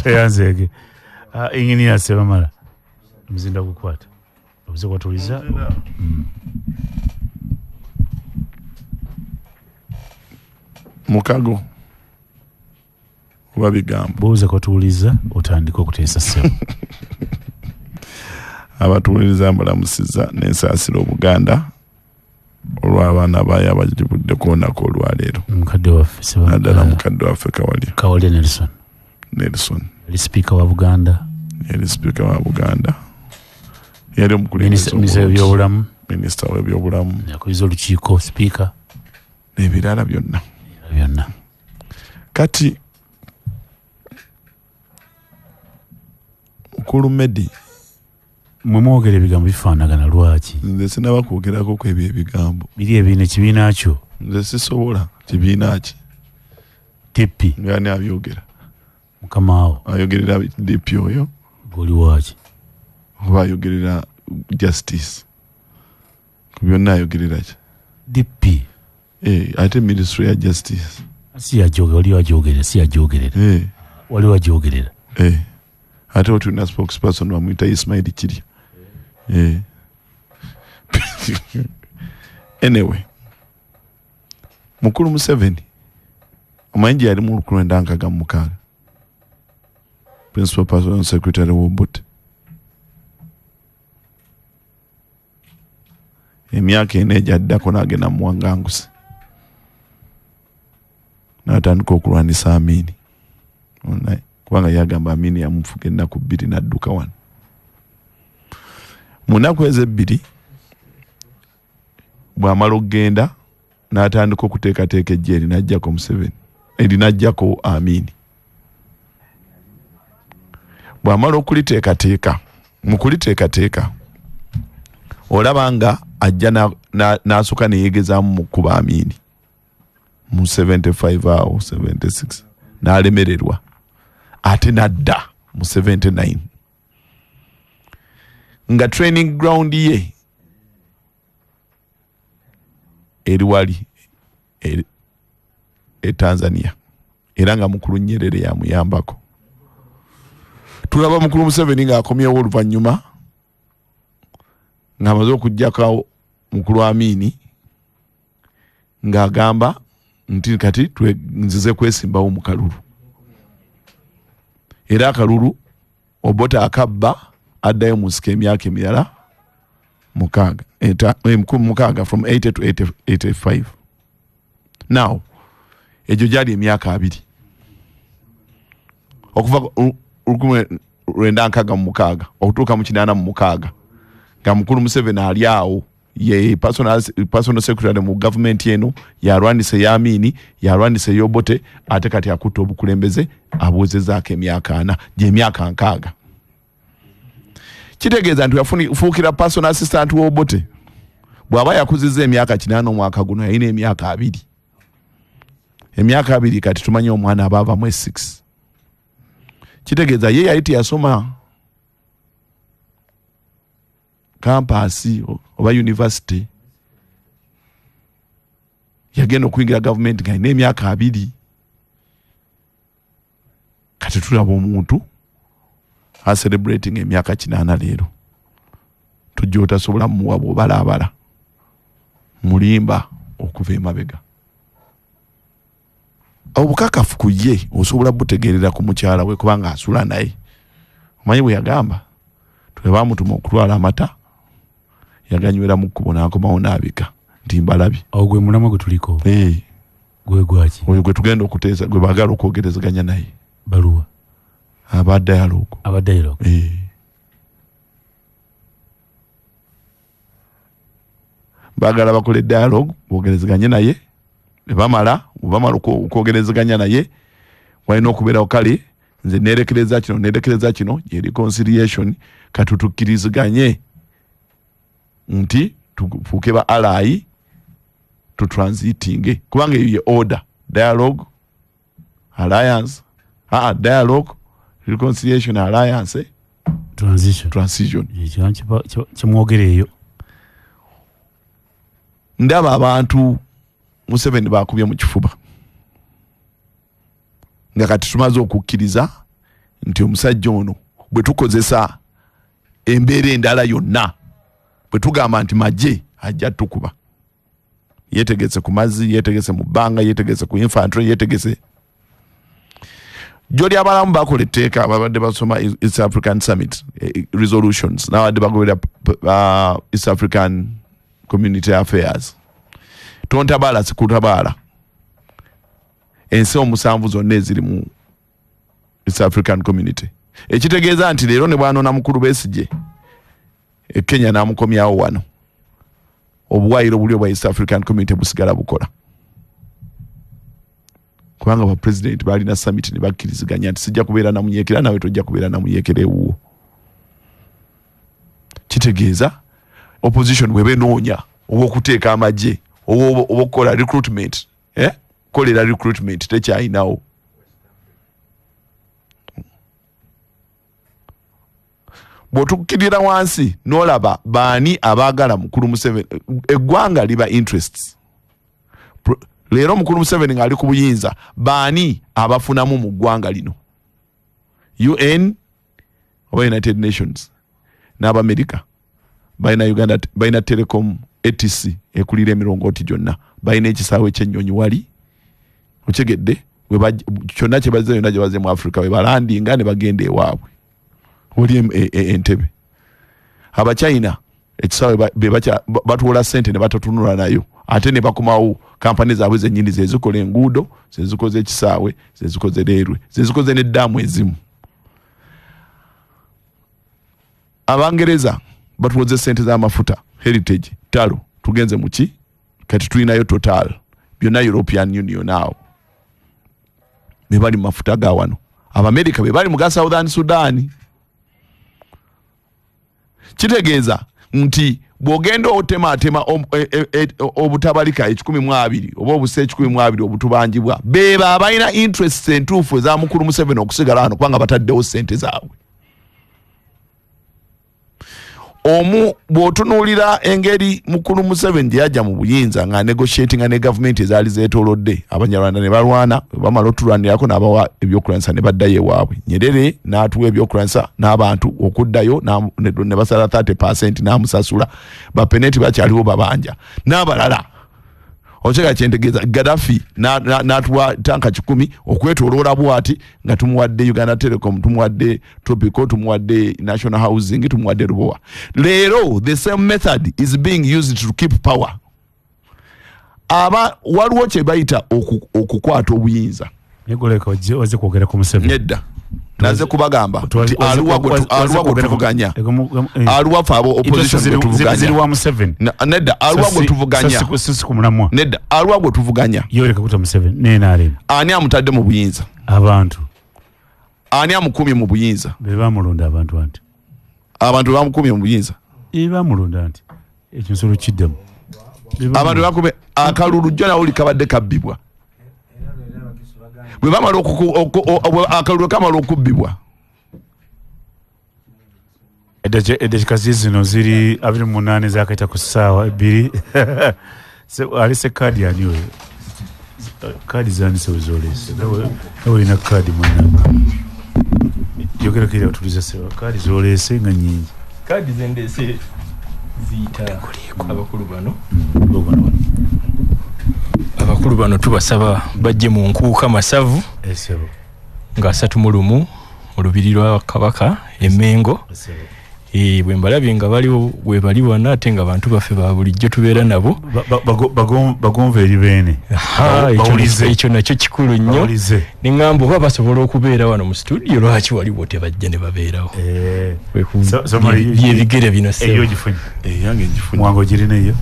teyanzege inginiya Sebamala mzinda gukwata obuze kwatuliza mukago wabigambo boza kwatuliza otandika okuteesa ssebo abatuuliriza mbalamusiza n'ensaasira Obuganda olw'abaana baye abagibuddeko olunaku olwaleero. Mukadde waffe naddala mukadde waffe Kawalya Nelson yali sipiika wa Buganda. Yali omukulembeze w'ebyobulamu. Minisita w'ebyobulamu. Yakubiza olukiiko sipiika. N'ebirala byonna. Kati Mukulu Medi mwe mwogera ebigambo bifaanagana lwaki? Nze sinaba kwogerako ku ebyo ebigambo. Biri ebiina ekibiina kyo. Nze sisobola kibiina ki. Tipi. Ngani abyogera. Mukama wo. Ayogerera DP oyo. Goli waki? Oba ayogerera justice. Ku byonna ayogerera ki? DP. Ate ministry ya justice. Si yajogerera. Wali wajogerera. Ate otuna spokesperson bamwita Ismail Kiri. Anyway, Mukulu Museveni omanyi yali mu 1996 principal personal secretary w'Obote. Emyaka ena ejaddako n'agenda mu Wanganguzi n'atandika okulwanisa Amini. Kubanga yagamba Amini yamufuga ennaku 2 n'adduka wano. Mu nnaku ezo 2 bw'amala okugenda n'atandika okuteekateeka ejje erinajjako Museveni erinajjako Amini. Bw'amala okuliteekateeka mu kuliteekateeka olaba nga ajja n'asooka neyeegezaamu mu kuba Amini mu 75 awo 76 n'alemererwa ate nadda mu 79 nga training ground ye eri wali Tanzania era nga Mukulu Nyerere yamuyambako. Tulaba Mukulu Museveni ng'akomyewo oluvannyuma ng'amaze okuggyako Mukulu Amini ng'agamba nti kati nzize kwesimbawo mu kalulu. Era akalulu Obote akabba addayo mu nsiko emyaka emirala 6 from 80 to 85. Now egyo gyali emyaka 2 okuva 1996 okutuuka mu 86 nga Mukulu Museveni ali awo ye personal secretary mu government eno yalwandisa Amini yalwandisa Obote ate kati akutta obukulembeze abwozezaako emyaka 4 gy'emyaka 6. Kitegeeza nti yafuukira personal assistant w'Obote bw'aba yakuzizza emyaka 8 omwaka guno yalina emyaka 2. Emyaka 2 kati tumanyi omwana abaava mu 6. Kitegeeza ye yali teyasoma kampasi oba university. Yagenda okuyingira government nga n'emyaka 2. Kati tulaba omuntu celebrating emyaka 8 leero. Tujja otasobola muwa bw'obalabala mulimba okuva emabega. Obukakafu ku ye osobola butegeerera ku mukyala we kubanga asula naye. Omanyi bwe yagamba twe bamutuma okutwala amata yaganywera mu kkubo n'akomawo n'abika nti mbalabye. Awo gwe mulama gwe tuliko. Gwe gwaki? Oyo gwe tugenda okuteesa gwe baagala okwogerezeganya naye. Baluwa aba dialogue. Baagala bakole dialogue boogerezeganye naye bamala okwogerezeganya naye walina okubeerawo kale nze neerekereza kino ye reconciliation katutukkiriziganye nti tufuuke ba ally tutransitinge kubanga eyo ye order dialogue alliance dialogue reconciliation alliance transition kimwogereeyo. Ndaba abantu Museveni bakubye mu kifuba nga kati tumaze okukkiriza nti omusajja ono bwe tukozesa embeera endala yonna bwe tugamba nti majje ajja tukuba. Yetegese ku mazzi, yetegese mu bbanga, yetegese ku infantry, yetegese. Joli abalamu bakola etteeka babadde basoma East African Summit resolutions n'abadde bagoberera East African Community Affairs tontabala sikutabala ensi omusanvu zonna eziri mu East African Community ekitegeeza nti leero ne bwanona mukulu Besigye Kenya namukomyawo wano obuwayiro buli obwa East African Community busigala bukola kubanga ba president bali na summit ne bakkiriziganya nti sijja kubeera na munyekera nawe tojja kubeera na munyekere wuwo kitegeeza opposition webe noonya owokuteeka amagye owokukola recruitment kolera recruitment tekyayinawo bw'otukkirira wansi n'olaba baani abaagala mukulu Museveni eggwanga liba interests leero mukulu Museveni ng'ali ku buyinza baani abafunamu mu ggwanga lino UN oba United Nations n'Abamerika balina Uganda balina Telecom ATC ekulira emirongooti gyonna balina ekisaawe ekyennyonyi wali okyegedde kyonna kye bazze yonna gye bazze mu Africa we balandinga ne bagenda ewaabwe oli Entebbe Abachina ekisaawe batuwola ssente ne batatunula nayo ate ne bakomawo kampani zaabwe zennyini zezikola enguudo zezikoze ekisaawe zezikoze leerwe zezikoze n'eddamu ezimu Abangereza batuwoze ssente z'amafuta Heritage Talo tugenze muki kati tulinayo Total byonna European Union now bebali mafuta ga wano Abamerika bebali mu Southern Sudan kitegeeza nti bwogenda otema obutabalika 12 oba obuse 12 obutubangibwa beba abalina interest entuufu eza mukulu Museveni okusigala wano kubanga bataddewo ssente zaabwe bw'otunuulira engeri mukulu Museveni gye yajja mu buyinza nga negotiatinga ne gavumenti ezaali zeetoolodde Abanyarwanda ne balwana bamala otulwanirako n'abawa ebyokulwanyisa ne baddayo ewaabwe Nyerere n'atuwa ebyokulwanyisa n'abantu okuddayo ne basala 30% n'amusasula bapeneti bakyaliwo babanja n'abalala okyeka kyentegeeza Gaddafi n'atuwa tanka 10 okwetooloola bwati nga tumuwadde Uganda Telecom tumuwadde Tropico tumuwadde National Housing tumuwadde Rubowa leero the same method is being used to keep power waliwo kye bayita okukwata obuyinza negoleka oze kwogera ku Museveni nedda naze kubagamba aluwa gwe tuvuganya aluwa fabo opposition ziri wa Museveni nedda aluwa gwe tuvuganya sisi kumulamwa nedda aluwa gwe tuvuganya yoreka kuta Museveni nenale ani amutadde mu buyinza abantu ani amukumye mu buyinza beba mulonda abantu bamukumye mu buyinza bamulonda nti ekyo nsolo kiddemu abantu bakube akalulu jona oli kabadde kabbibwa bwe bamala akalulu kamala okubbibwa edakika zino ziri 28 zakaita ku ssaawa 2 alise kaadi ani oyo kaadi zandise wezolese nawe ina kaadi mwananga yogera kiri otuliza sewa kaadi zolese nga nyingi kaadi zendese ziyita abakulu bano abakulu bano tubasaba bajje mu nkuuka masavu nga 31 olubiri lwa Kabaka Emengo bwe mbalabye nga baliwo bwe bali wana ate nga abantu baffe ba bulijjo tubeera nabo bagomva eri beene ekyo nakyo kikulu nnyo neŋŋamba oba basobola okubeera wano mu studio lwaki waliwo tebajja ne babeerawo byebigere bino eyo gifunye yange ngifunye mwango girina eyo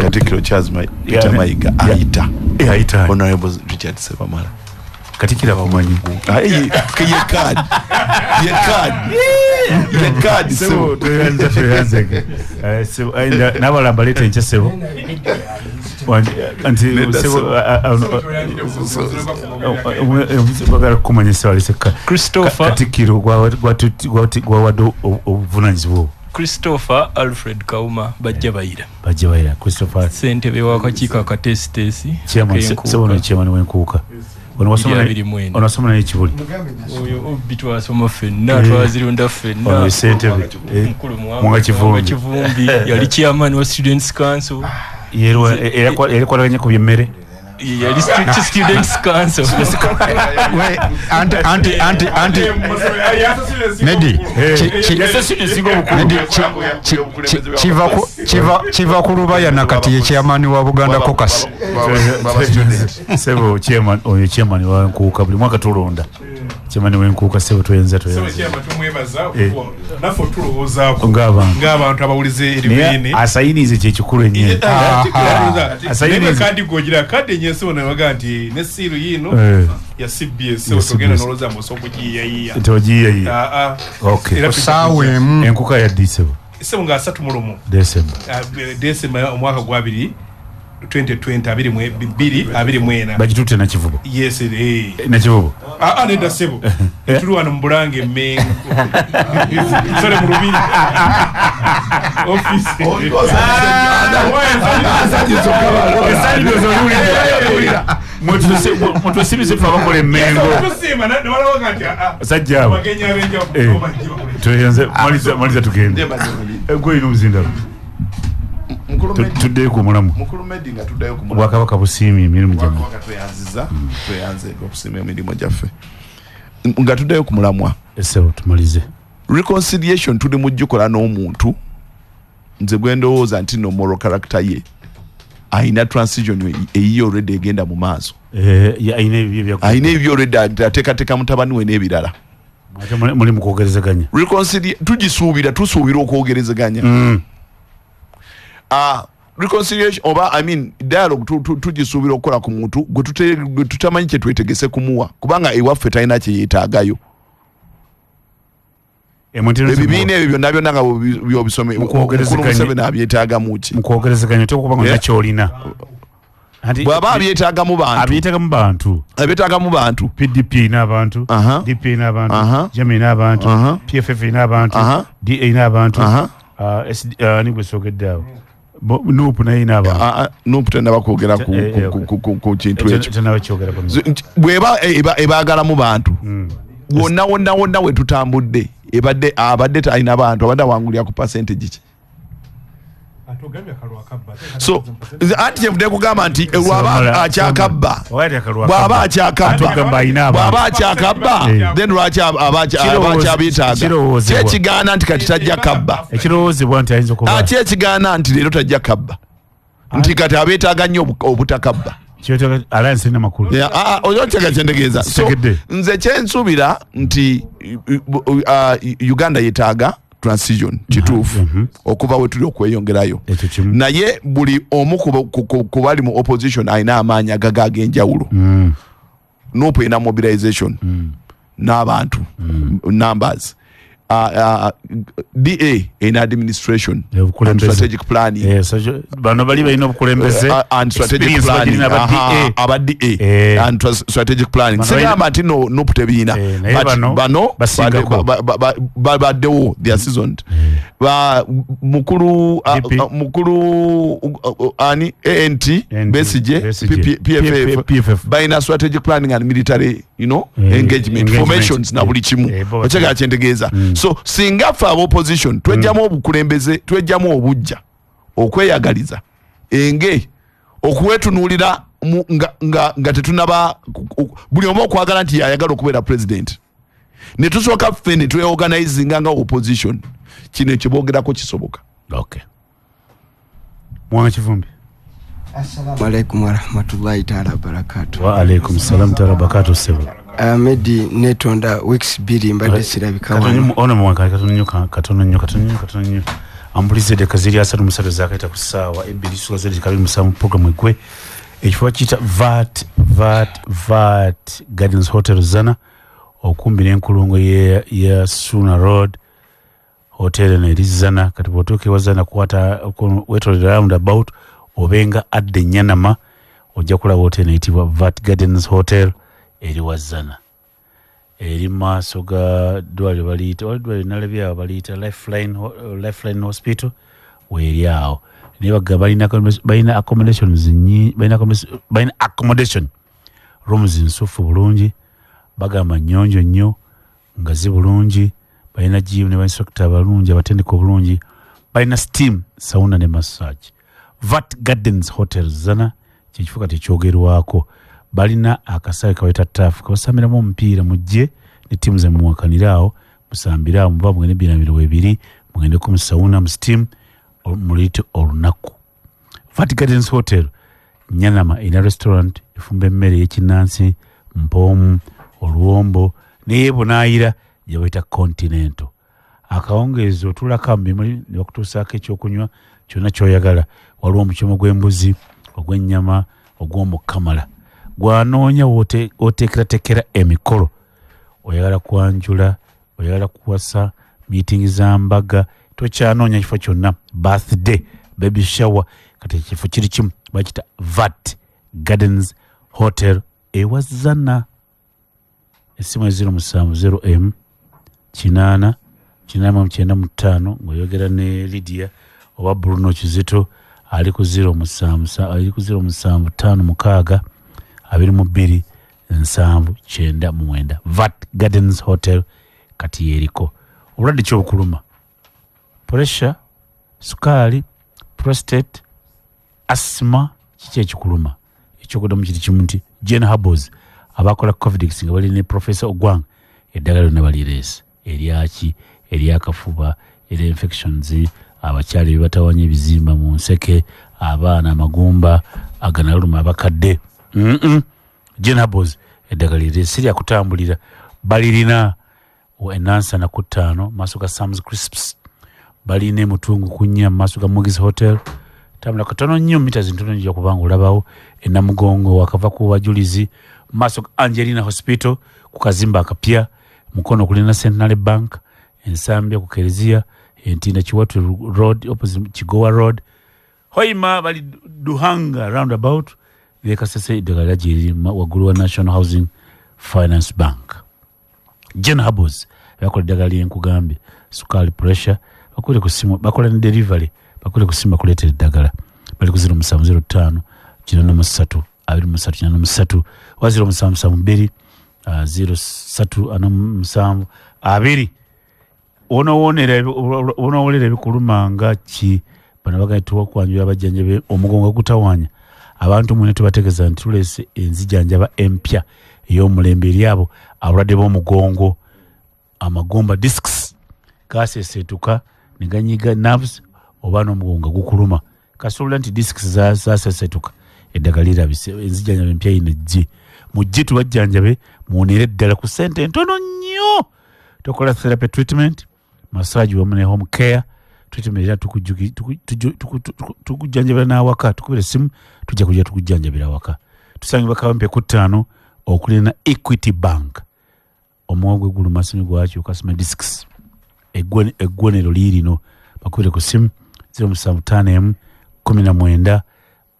Katikkiro Charles Peter Mayiga ayita Honorable Richard Sebamala Katikkiro abamanyi ye card sebo tuyanze n'abalamba leeta enkya sebo anti sebo bagala kumanyisa waliseka Christopher Katikkiro gwawadde obuvunanyizibwa Christopher Alfred Kauma bajja bayira Christopher ssentebe w'akakiiko akatesitesi sebo chairman w'enkuuka onasoma naye Kibuli oyo bitwasoma ffenna twazirunda ffenna Mwanga Kivumbi yali chairman wa Students Council era kwalaganya ku byemmere yali students council anti Medi kiva ku lubaya nakati ye chairman wa Buganda Caucus sebo chairman oyo chairman wa Nkuuka buli mwaka tulonda chairman wa Nkuuka sebo tuyenza nafo tulowooza ng'abantu abawulize eribini asayinize kyekikulu ennyo asayinize kandi gogira kandi nyeso na waga nti ne siru yino ya CBS otogenda noloza musoko giyiya togiyiya okay sawe Enkuuka ya disebo sebo nga 3 mulomo December omwaka gwa 2020 20 bagitute na Kivubo yes na Kivubo neda sebo tuli wano Mbulange Mengo sore mu Lubiri office mtu sibize tuwa bakole Mengo sajja tuyenze maliza tugende gwe ino mzinda tudde ku mulamu mukulu Medi nga tuddayo ku Bwakabaka busiimye emirimu gyaffe tweyanze okusiima emirimu gyaffe nga tuddayo ku mulamwa esebo tumalize reconciliation tuli mujjukola n'omuntu nze gwe ndowooza nti no moral character ye ayina transition eyiyo already egenda mu maaso ayina ebyo already ateekateeka mutabani we n'ebirala muli mu kwogerezeganya tusuubira okwogerezeganya reconciliation oba dialogue tugisuubira okukola ku muntu gwe tutamanyi kye twetegese kumuwa kubanga ewaffe talina kye yeetaagayo ebibiina ebyo byonna byonna nga byobisome Museveni abyetaagamu ki mukwogerezeganya tekuba nga kyolina bw'aba abyetaagamu bantu PDP n'abantu DP n'abantu Jami n'abantu PFF n'abantu DA n'abantu nigwe soogeddeawo Nuupu naye n'abantu Nuupu tennaba kwogera ku kintu ekyo bw'eba ebaagalamu bantu wonna we tutambudde abadde talina abantu abadde awangulira ku percentage ki so anti kyevudde kugamba nti bw'aba akyakabba then lwaki abakyabetaaga kyekigaana nti kati tajja kabba kyekigaana nti leero tajja kabba nti kati abeetaaga nnyo obutakabba oyokyega kyentegeeza so nze kyensuubira nti Uganda yetaaga transition kituufu okuva we tuli okweyongerayo naye buli omu ku bali mu opposition alina amaanyi agaga ag'enjawulo Nuupu ena mobilization n'abantu numbers DA in administration and strategic planning bano bali balina obukulembeze and strategic planning and strategic planning sigamba nti Nuupu tebiina bano baddewo they are seasoned mukulu ani ANT Besigye PFF balina strategic planning and military engagement formations na buli kimu okyega kyentegeeza so singa ffe opposition twejjamu obukulembeze twejjamu obujja okweyagaliza enge okuwetunuulira nga tetunaba buli omu okwagala nti yayagala okubeera president ne tusooka ffe ne tweorganizinga nga opposition kino ekiboogerako kisoboka Mwana Kivumbi Assalamu alaikum warahmatullahi ta'ala wabarakatuh. Wa alaikum salam ta'ala wabarakatuh sebo. Medi netonda weeks biri mbadde sirabika wano. Ona mwanka katono nnyo. Ambulize de kaziri asatu musatu zakaita ku ssaawa ebbiri suka ziri kabiri musamu program ekwe. Ekifo kita VAT Gardens Hotel Zana okumbi n'enkulungo ya Suna Road Hotel ne Zana kati botoke wazana kwata wetole round about obenga adde Nyanama ojja kulaba hotel eyitibwa VAT Gardens Hotel eri wazana eri maaso ga dwaliro baliyita Lifeline Hospital weeri awo naye bagga balina accommodation rooms nsufu bulungi bagamba nnyonjo nnyo ngazi bulungi balina gym ne bainstructor balungi abatendeka obulungi balina steam sauna ne massage VAT Gardens Hotel Zana kyekifo kati kyogerwako. Balina akasawe kawaita TAF kabasamiramu omupiira mujje ne ttiimu ze muwakaniraawo musambiraawo muba mugende birabiro ebiri mugende ku musawuna mu steam mulite olunaku. Vat Gardens Hotel Nyanama ina restaurant efumba emmere y'ekinnansi mpoomu oluwombo neyeebonaayira gye bayita Continental. Akawungeezi otuulako mubimuli ne bakutuusaako ekyokunywa kyonna ky'oyagala. Waliwo omukyoma gw'embuzi ogw'ennyama ogw'omukamala gwanoonya w'oteekerateekera emikolo. Oyagala kwanjula, oyagala kuwasa, meeting za mbaga, tokyanoonya kifo kyonna. Birthday, baby shower, kati ekifo kiri kimu bakita Vat Gardens Hotel ewazana. Essimu 07 08 895 ng'oyogera ne Lydia oba Bruno Kizito ali ku 0756 22 799. Vat Gardens Hotel kati yeriko. Obulwadde ky'obukuluma, pressure, sukaali, prostate, asthma, kiki ekikuluma? Ekyokudamu kiri kimu nti Jane Herbals abakola Covidix nga bali ne Professor Ogwang eddagala lyonna balireese. Eryaki, eryakafuba, erya infections, abakyali bebatawanya ebizimba mu nseke, abaana amagumba aganaluma abakadde. Jane Herbals eddagala lireese lya kutambulira balirina enansa na ku 5 maaso ga Sam's Crisps, balina emutungu ku 4 maaso ga Mugis Hotel. Tambula katono nnyo mita zintono njya kubanga olabawo enamugongo wakava ku bajulizi maaso ga Angelina Hospital ku kazimba akapya mukono kulina Centenary Bank ensambya ku Kerezia entinda Kiwatu Road opposite Kigowa Road. Hoima bali Duhanga roundabout lekasese eddagala gyeri waggulu wa National Housing Finance Bank. Jane Herbals bakola eddagala lyenkugambye sukaali, pressure, bakole ku simu, bakola ne delivery, bakole ku simu bakuleetera eddagala. Bali ku 0705 483 23 wa 0772 03 2 onoowolera ebikuluma nga ki bano bagayituwa kwanjula abajjanjabe omugongo gutawanya. Abantu mwene tubategeeza nti tuleese enzijjanjaba empya ey'omulembe eri abo abalwadde b'omugongo, amagomba discs gaseeseetuka ne ganyiga nerves oba n'omugongo gukuluma. Kasobola nti discs zaseeseetuka eddagala lirabise. Enzijjanjaba empya yino ejje mujje tubajjanjabe muwonere ddala ku ssente ntono nnyo. Tokola therapy treatment, massage wamu ne home care treatment era tukujjanjabira n'awaka. Tukubira essimu tujja kujja tukujjanjabira awaka. Tusangibwa Kawempe ku 5 okulina Equity Bank. Omuwa gw'eggulu masimi gwakyuka asima discs eggwonero liirino. Bakubire ku ssimu 0755 19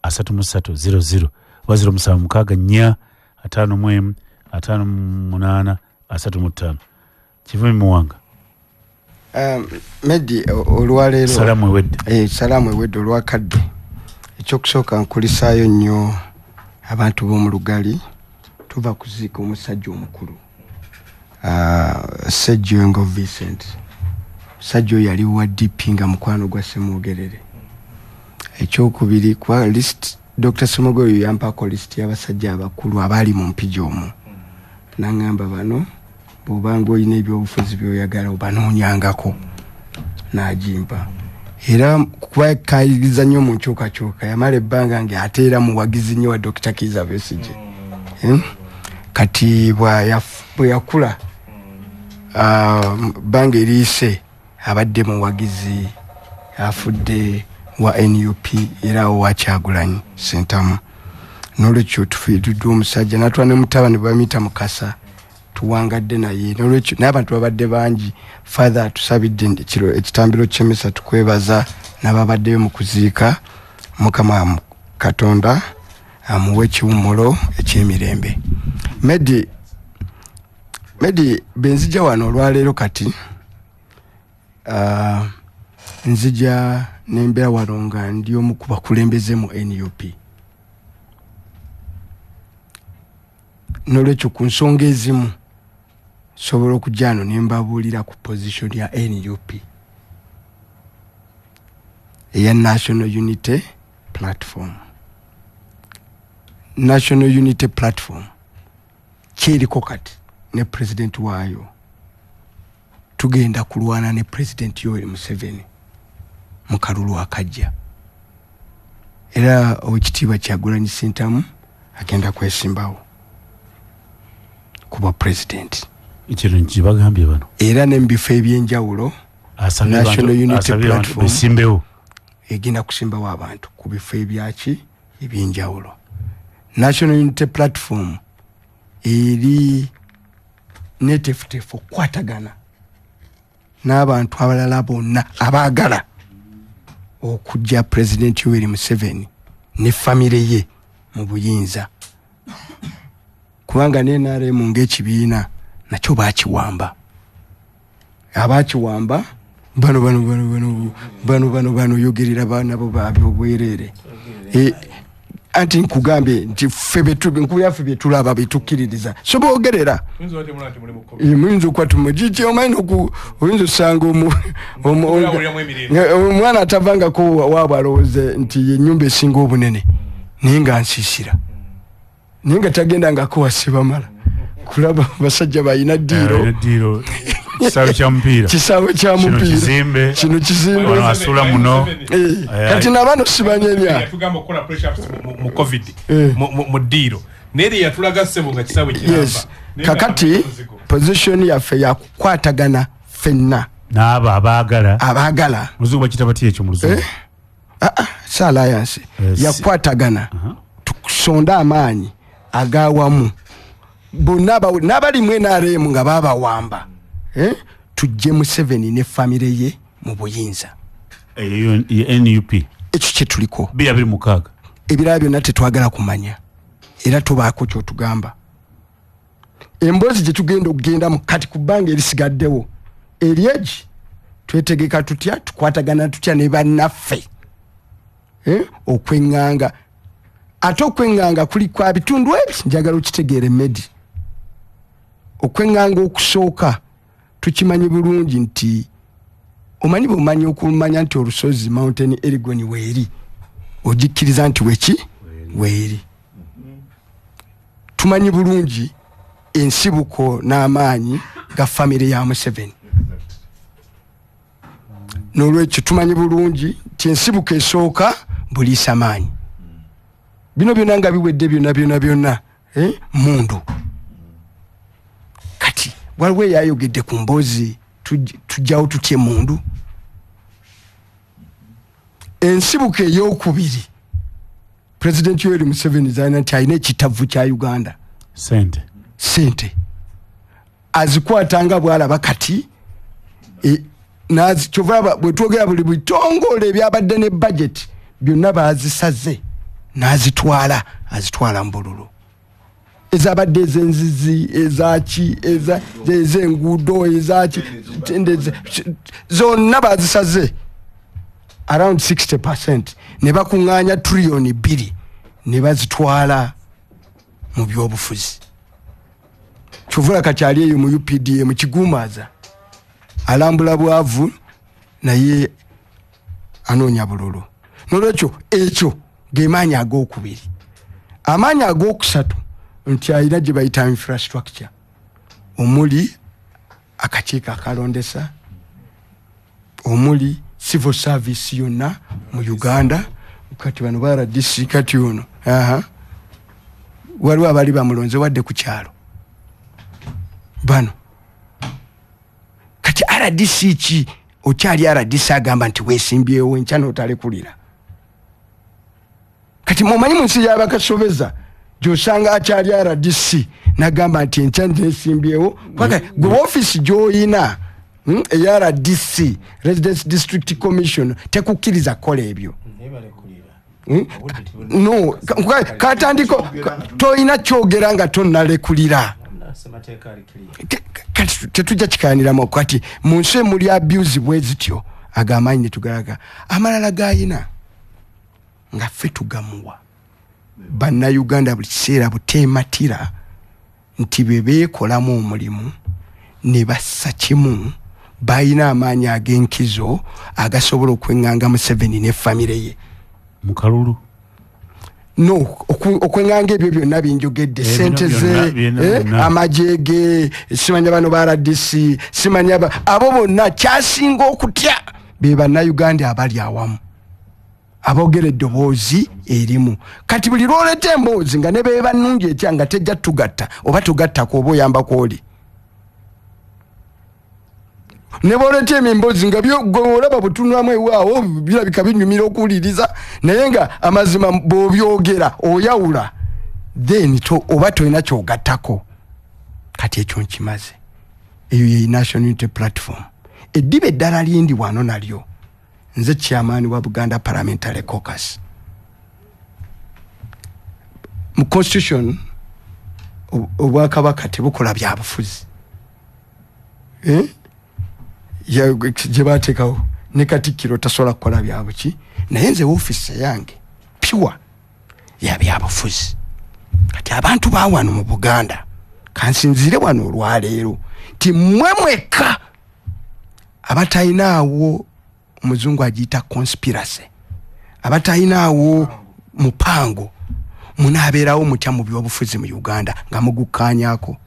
3300 wa 0764 54 58 35. Kivumi Muwanga. Medi olwaleero salamu ewedde. Salamu ewedde olwakadde. Ekyokusooka nkulisaayo nnyo abantu b'omu Lugali. Tuva kuziika omusajja omukulu Sejjengo Vincent. Omusajja oyo yali wa DP nga mukwano gwa Semwogerere. Ekyokubiri kwa list Dr. Semogo oyo yampako list y'abasajja abakulu abali mu mpija omwo. N'angamba bano bw'obanga olina ebyobufuzi by'oyagala obanoonyangako n'agimpa. Era kuba kaayiriza nnyo mu nkyukakyuka yamala ebbanga ng'ate era muwagizi nnyo wa Dr. Kizza Besigye. Kati bwe yakula bbanga eriise abadde muwagizi afudde wa NUP era wa Kyagulanyi Sentamu. N'olwekyo tufiiriddwa omusajja n'atwala ne mutabani bamuyita Mukasa tuwangadde naye. N'olwekyo n'abantu babadde bangi. Father tusabidde ekitambiro ky'emmisa tukwebaza n'ababaddeyo mu kuziika. Mukama Katonda amuwe ekiwummulo eky'emirembe. Medi benzija wano olwaleero kati nzija nembeera wano nga ndi omu ku bakulembeze mu NUP. N'olwekyo ku nsonga ezimu sobola okujja wano ne mbabuulira ku position ya NUP eya National Unity Platform. National Unity Platform kiriko kati ne president waayo tugenda kulwana ne president Yoweri Museveni mu kalulu akajja era okitiibwa Kyagulanyi Ssentamu agenda kwesimbawo kuba president ekiro nkibagambye bano era n'embifo ebyenjawulo National Unity Platform bisimbewo egenda kusimbawo abantu ku bifo ebyaki ebyenjawulo. National Unity Platform eri netefutefu kwatagana n'abantu abalala bonna abaagala okujja president Yoweri Museveni ne famire ye mu buyinza kubanga NRM ng'ekibiina nakyo baakiwamba abakiwamba bano yogerera baana bo baabyo obwereere anti nkugambye nti nkubyafe bye tulaba bitukkiririza so boogerera muyinza okuba tumugiki omanyi oyinza osanga omwana atavangako waabwe alowooze nti yennyumba esinga obunene naye nga nsiisira naye nga tagendangako wasibamala kulaba basajja balina ddiiro kisaawe kya mupiira kino kizimbe asula muno kati nabano sibanyenya tugamba okukola press-ups mu covid mu ddiiro neri yatulaga ssebo nga kisaawe kiramba kakati position yaffe yakukwatagana ffenna n'abo abaagala muzungu bakita bati ekyo mu luzungu alliance yakwatagana tukusonda amaanyi agawamu bonna n'abali mu NRM nga babawamba tujje Museveni ne famire ye mu buyinza NUP ekyo kye tuliko 26 ebirala byonna tetwagala kumanya era tubaako kyotugamba emboozi gye tugenda okugendamu kati ku bbanga erisigaddewo eryegi twetegeka tutya tukwatagana tutya ne bannaffe okweŋŋanga ate okweŋŋanga kuli kwa bitundu ebi njagala okitegeere Medi okweŋŋanga okusooka tukimanyi bulungi nti omanyi bw'omanyi okumanya nti olusozi Mountain Elgon weeri ogikkiriza nti weeri tumanyi bulungi ensibuko n'amaanyi ga famire ya Museveni n'olwekyo tumanyi bulungi nti ensibuko esooka buliisa maanyi bino byonna nga biwedde byonna mundu kati waliwo eyayogedde ku mboozi tujjawo tutye mundu ensibuko ey'okubiri president Yoweri Museveni zalina nti alina ekitavu kya Uganda sente azikwatanga bwalaba kati kyova bwe twogera buli bitongole ebyabadde ne budget byonna bazisaze azitwala mu bululu ezabadde ezenzizi ezaki ezenguudo ezaki zonna bazisaze around 60% ne bakuŋŋaanya trillion 2 ne bazitwala mu byobufuzi kyovula kakyali eyo mu UPDA mu kiguumaaza alambula bwavu naye anoonya bululu n'olwekyo ekyo gemaanyi ag'okubiri amaanyi ag'okusatu nti alina gye bayita infrastructure omuli akakiiko akalondesa omuli civil service yonna mu Uganda kati bano ba RDC kati ono waliwo abali bamulonze wadde ku kyalo bano kati RDC ki okyali RDC agamba nti weesimbyewo enkya n'otalekulira kati mumanyi mu nsi y'abakasobeza gyosanga akyali RDC nagamba nti enkya nesimbyewo gwe office gy'oyina eya RDC Residence District Commission tekukkiriza kukola ebyo no katandiko toyina kyogera nga tonnalekulira kati tetujja kikayaniramu kati mu nsi muli abuse bwe zityo agamaanyi ne tugalaga amalala gayina nga ffe tugamuwa bannayuganda buli kiseera buteematira nti be beekolamu omulimu ne bassa kimu bayina amaanyi ag'enkizo agasobola okweŋŋanga Museveni ne famire ye mu kalulu no okwenganga ebyo byonna binjogedde sente ze amajege simanya bano ba RDC simanya abo bonna kyasinga okutya be bannayuganda abali awamu abogera eddoboozi erimu kati buli lwoleta emboozi nga ne beeba nnungi etya nga tejja tugatta oba tugattako oba oyambako oli ne boleta emboozi nga olaba butunulamu ewaawo birabika binyumira okuwuliriza naye nga amazima bw'obyogera oyawula then oba tolina kyogattako kati ekyo nkimaze eyo ye National Unity Platform eddiba eddala lindi wano nalyo nze chairman wa Buganda Parliamentary Caucus mu constitution obwakabaka tebukola byabufuzi je bateekawo ne Katikkiro tasobola kukola byabuki naye nze office yange pure ya byabufuzi kati abantu ba wano mu Buganda kansinzire wano olwaleero ti mweka abatayinaawo omuzungu agiyita conspiracy abatayinaawo mupango munaabeerawo mutya mu byobufuzi mu Uganda nga mugukkaanyaako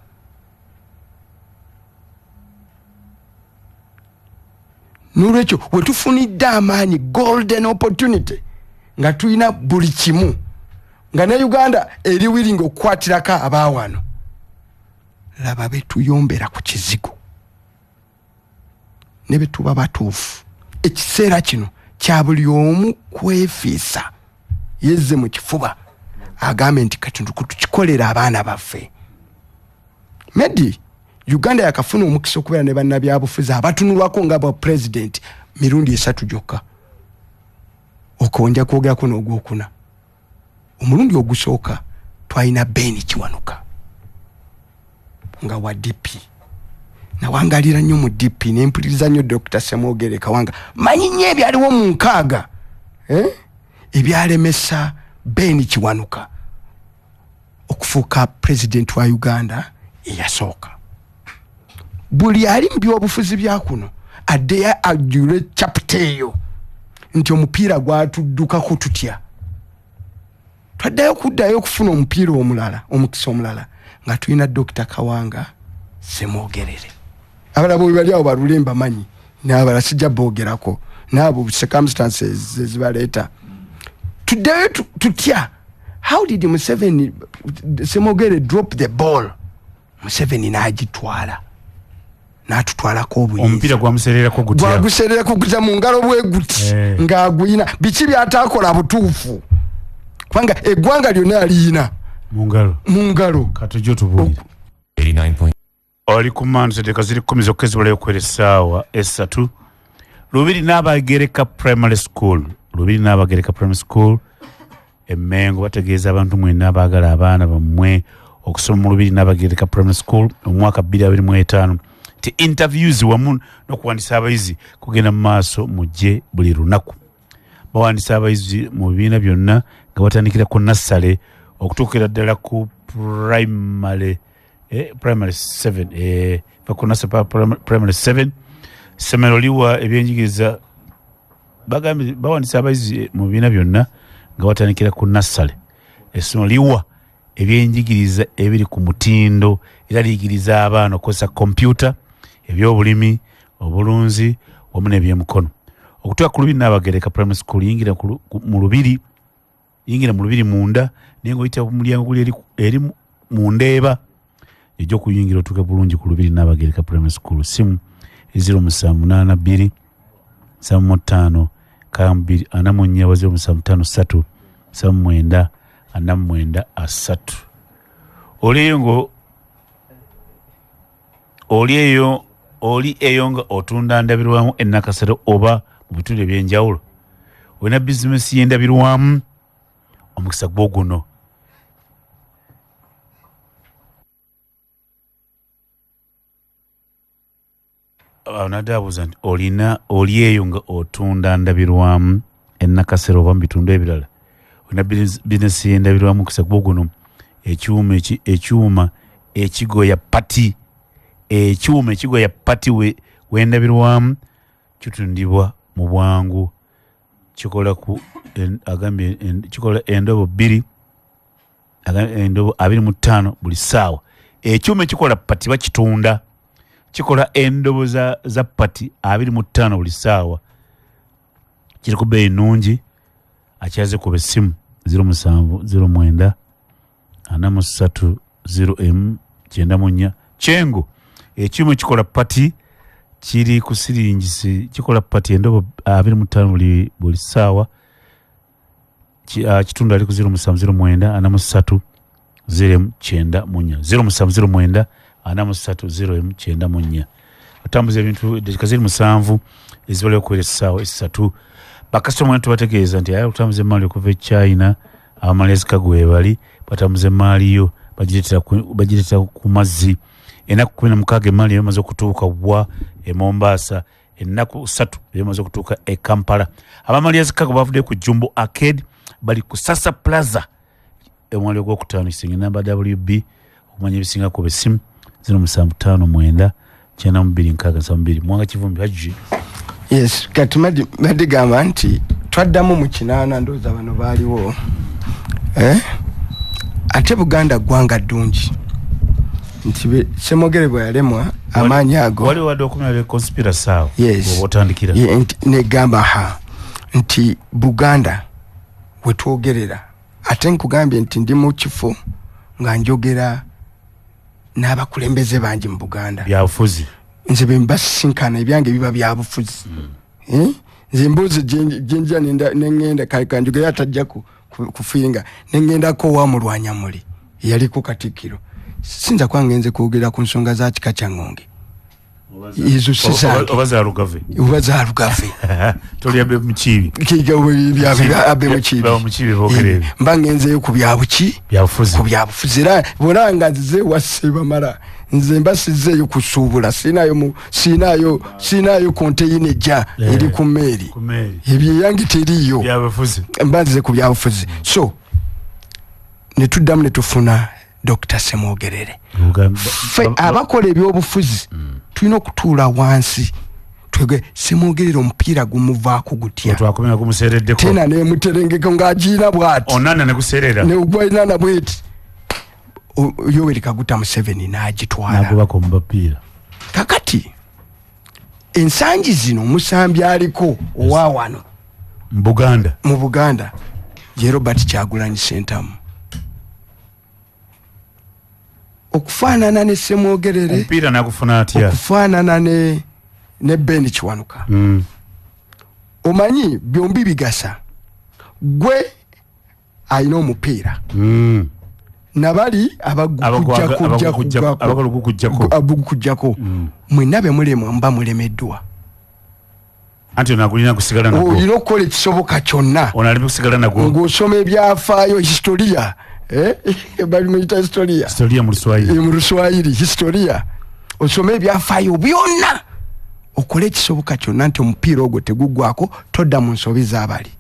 nolwekyo wetufunidde amaanyi golden opportunity nga tulina buli kimu nga ne Uganda eri wiringa okukwatirako abaawano laba betuyombera ku kizigo ne betuba batuufu ekiseera kino kya buli omu kwefiisa yezze mu kifuba agambe nti kati tukikolera abaana baffe Medi Uganda yakafuna omukisa okubeera ne bannabyabufuzi abatunulwako nga bwa president mirundi 3 gyokka okonja kwogerako n'ogwokuna omulundi ogusooka twalina Ben Kiwanuka nga wa DP nawangalira nnyo mu DP nempuliriza nnyo Dr. Semwogere Kawanga manyi nnyo ebyaliwo mu nkaaga ebyalemesa Ben Kiwanuka okufuuka president wa Uganda eyasooka buli ali mu byobufuzi bya kuno addeya ajule chapter eyo nti omupiira gwatuddukako tutya twaddayo kuddayo okufuna omupiira omulala omukisa omulala nga tulina Dr. Kawanga Semwogerere abalala bwe bali awo balulemba manyi n'abalala sijja boogerako n'abo circumstances ezibaleeta tuddayo tutya how did Museveni Semwogere drop the ball Museveni n'agitwala n'atutwalako obuyinza omupiira gwamusererako gutya gwagusererako kuza mu ngalo bweguti ng'aguyina biki byataakola butuufu kubanga eggwanga lyonna aliyina mu ngalo katujjo tubuulire 89. oli ku manu sedeka ziri 10 zokka ezibulayo okwera essaawa 3 Lubiri n'Abagereka Primary School Emmengo bategeeza abantu mwenna abaagala abaana bammwe okusoma mu Lubiri n'Abagereka Primary School omwaka 2025 ti interviews wamu n'okuwandisa abayizi kugenda mu maaso mujje buli lunaku bawandisa abayizi mu bibiina byonna nga batandikira ku nassale okutuukira ddala ku primary 7 primary 7 semero liwa ebyenjigiriza bagambye bawandisa abayizi mu bibiina byonna nga batandikira ku nassale essomero liwa ebyenjigiriza ebiri ku mutindo era liyigiriza abaana okukozesa kompyuta ebyobulimi obulunzi wamu n'ebyemukono okutuuka ku Lubiri n'Abagereka Primary School yingira mu Lubiri munda naye ng'oyita ku mulyango guli eri mu Ndeeba ejja okuyingira otuuke bulungi ku Lubiri n'Abagereka Primary School simu 0782 75 2 4 075 3 oli eyo nga otunda ndabirwamu ennakasero oba mu bitundu ebyenjawulo olina bizinesi y'endabirwamu omukisa gwo guno nadaabuuza nti oli eyo nga otunda ndabirwamu ennakasero oba mu bitundu ebirala olina bizinesi y'endabirwamu omukisa gwo guno ekyuma ekigoya pati wendabirwamu kitundibwa mu bwangu kikola endobo 2 endobo 25 buli ssaawa. Ekyuma ekikola pati bakitunda kikola endobo za pati 25 buli ssaawa. Kiri ku bbeeyi nnungi. Akyaze ku bessimu 0709 43 0M94 Kyengo. Ekyuma ekikola pati kiri ku siringisi kikola pati endobo 25 buli ssaawa. Kitunda ali ku 0709 43 0M94 0709 43 0M94. Atambuza ebintu dakika 7 ezibale okuwera essaawa 3. Bakasitoma abantu bategeeza nti ayo utambuze mali okuva China abamalezi kagwe bali batambuze mali yo bagiretera ku mazzi. Enaku 16 mali yamaze okutuuka wa Mombasa. Enaku 3 yamaze okutuuka Kampala. Abamalezi kagwe bavudde ku Jumbo Arcade bali ku Sasa Plaza. Omwali ogwokutaano kisinga namba WB okumanya ebisinga ku bessimu 0759 92 Mwanga Kivumbi Haji. Yes, kati madigamba nti twaddamu mu kinaana ndooza bano baaliwo. Ate Buganda gwanga ddungi. Nti Semogere bwe yalemwa amaanyi ago. Wali wadde okumira conspiracy awo. Yes. Otandikira. Negamba nti Buganda we twogerera. Ate nkugambye nti ndi mu kifo nga njogera n'abakulembeze bangi mu Buganda. Byabufuzi. Nze bembasinkana ebyange biba byabufuzi. Nze mbuzi jinja nengenda kanjogera atajja kufinga nengenda ko wa mulwanya muli yali ku Katikkiro. Sinza kwangenze kwogera ku nsonga za kika kya Ngonge. Izo sisa obaza Rugave. Obaza Rugave. Toli abe mukibi. Kigawe bya abe mukibi. Ba mukibi bogerere. Mbangenze ku byabuki. Byabufuzi. Ku byabufuzira boranga nzize wasiba mara. Nze mbasizeyo kusubula sinayo container ja eri ku meri. Ebyo yangi teriyo. Byabufuzi. Mbanze ku byabufuzi. So netuddamu netufuna Dr. Semogerere. Abakola ebyobufuzi tulina okutuula wansi twege Semogerere omupiira gumuvaako gutya. Twakomera kumusereddeko. Tena ne muterengeko ng'agiina bw'ati. Onana ne kuserera. Ne ugwainana bw'eti. Yoweri Kaguta Museveni n'agitwala. N'agubako mu bapiira. Kakati ensangi zino omusambi aliko owa wano. Mu Buganda. Ye Robert Kyagulanyi Ssentamu. Okufaanana ne Semogerere omupiira nakufuna atya okufaanana ne Ben Kiwanuka. Omanyi byombi bigasa gwe ayina omupiira nabali abagukujjako mwena be mulemu mba mulemeddwa anti onakulina kusigala nako oyina okukola ekisoboka kyonna onalimu kusigala nako ng'osoma ebyafaayo historia bali muyita historia mu Luswahili historia osome ebyafaayo byonna okole ekisoboka kyonna nti omupiira ogwo teguggwako todda mu nsobi z'abali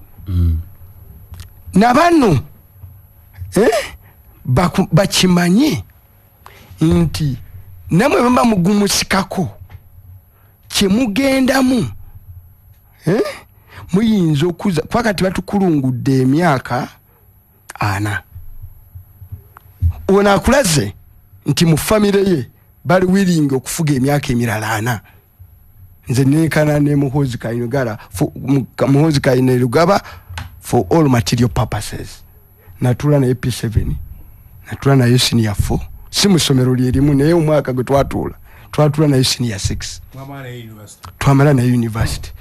nabano bakimanye nti namwe bamba mugumusikako kyemugendamu muyinza okuza kwakati batukulungudde emyaka 4 ona akulaze nti mu famire ye bali willing okufuga emyaka emirala 4 nze nekana ne Muhoozi Kainerugaba for all material purposes natula na EP7 natula na senior 4 si musomero lyerimu naye omwaka gwe twatula na senior 6 twamala na university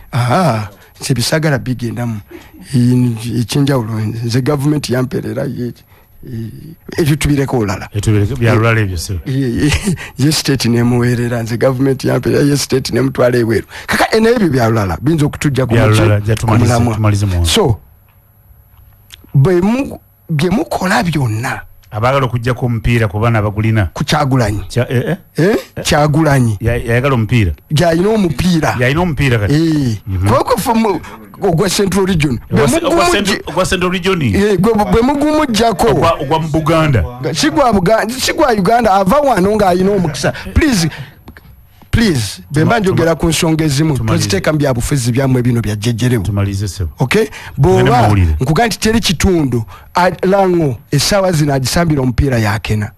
sebisagala bigendamu ekinjawulo nze government yamperera ebyo tubireko olala byalulala ebyo se ye state nemuweerera nze government yamperera ye state nemutwala ebweru kaka ebyo byalulala binza okutujja kumulamu so bye mukola byonna abagala okujjako omupiira ku baana abagulina ku Kyagulanyi Kyagulanyi yayagala omupiira yalina omupiira kati ogwa Central Region ogwa Central Region bwe mugumujjako ogwa mu Buganda si gwa Uganda ava wano ng'alina omukisa please please bemba njogera ku nsonga ezimu tuziteeka mu byabufuzi byamwe bino bya jjejjerewo tumalize sebo okay boba nkuga nti teri kitundu lango essaawa zino agisambira omupiira yakena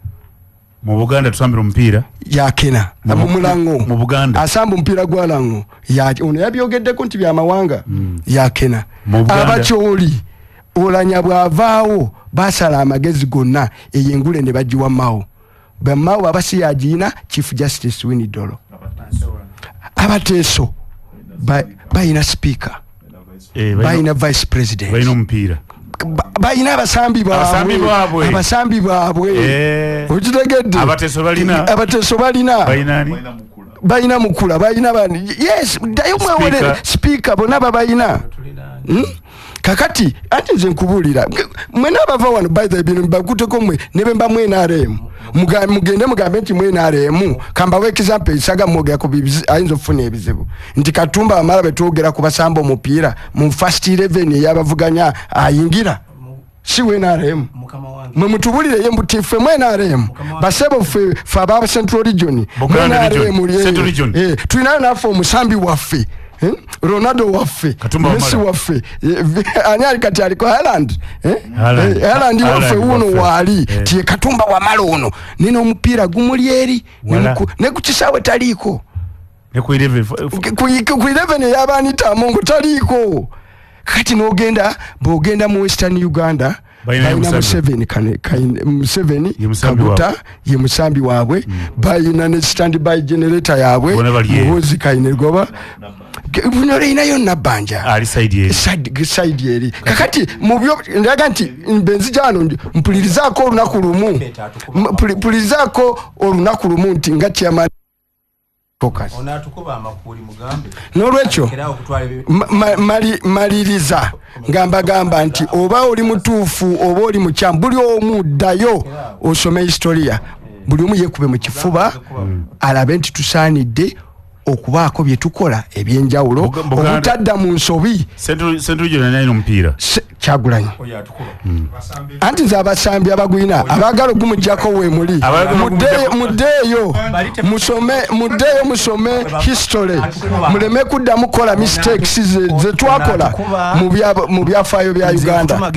mu Buganda tusambira omupiira yakena mulango mu Buganda asamba omupiira gwa lango ono yabyogeddeko nti byamawanga yakena abakyoli olanya bwavaawo basala amagezi gonna eyengule ne bagiwa mawo bamawo abasiyagiina chief justice Winidolo abateeso bayina speaker bayina vice president bayina omupiira bayina abasambi baabwe okitegedde abateeso balina bayina mukula bayina bani yes dayo mwewere speaker bona babayina kakati ati nze nkubulira mwena abava wano by the bino mbakuteko mwe nebe mba mwena aremu mugende mugambe nti mwena aremu kamba wekizampe isaga mwogera ku bibizi ayinza ofuna ebizibu nti Katumba amala betwogera ku basamba omupiira mu first 11 yabavuganya ayingira si wena aremu mwe mutubulire ye mbutife mwena aremu basebo fe aba Central Region mwena aremu tulinayo nafe omusambi waffe Ronaldo waffe Messi waffe ani alikati aliko Haaland Haaland waffe uno wali tie Katumba wa malo uno nino omupiira gumulyeri ne kukisawe taliko ne ku 11 yabanita mongo taliko kati nogenda bogenda mu Western Uganda bayina Museveni Museveni Kaguta ye musambi waabwe bayina ne standby generator yaabwe muhozi kaine goba bunore inayo nabanja ali side eri kakati mubyo ndaga nti mbenzi jano mpulizako olunaku lumu mpulizako olunaku lumu nti nga chairman focus onatukuba amakuli mugambe nolwecho maliriza gamba nti oba oli mutuufu oba oli mukyambuli omuddayo osome historia buli omu yekube mu kifuba alabe nti tusaanidde okubaako bye tukola ebyenjawulo obutadda mu nsobi Central Region ino mpira Kyagulanyi anti nze abasambi abagwina abagala ogumujjako weemuli muddeeyo musome history muleme kuddamu kukola mistakes ze twakola mu byafaayo bya Uganda.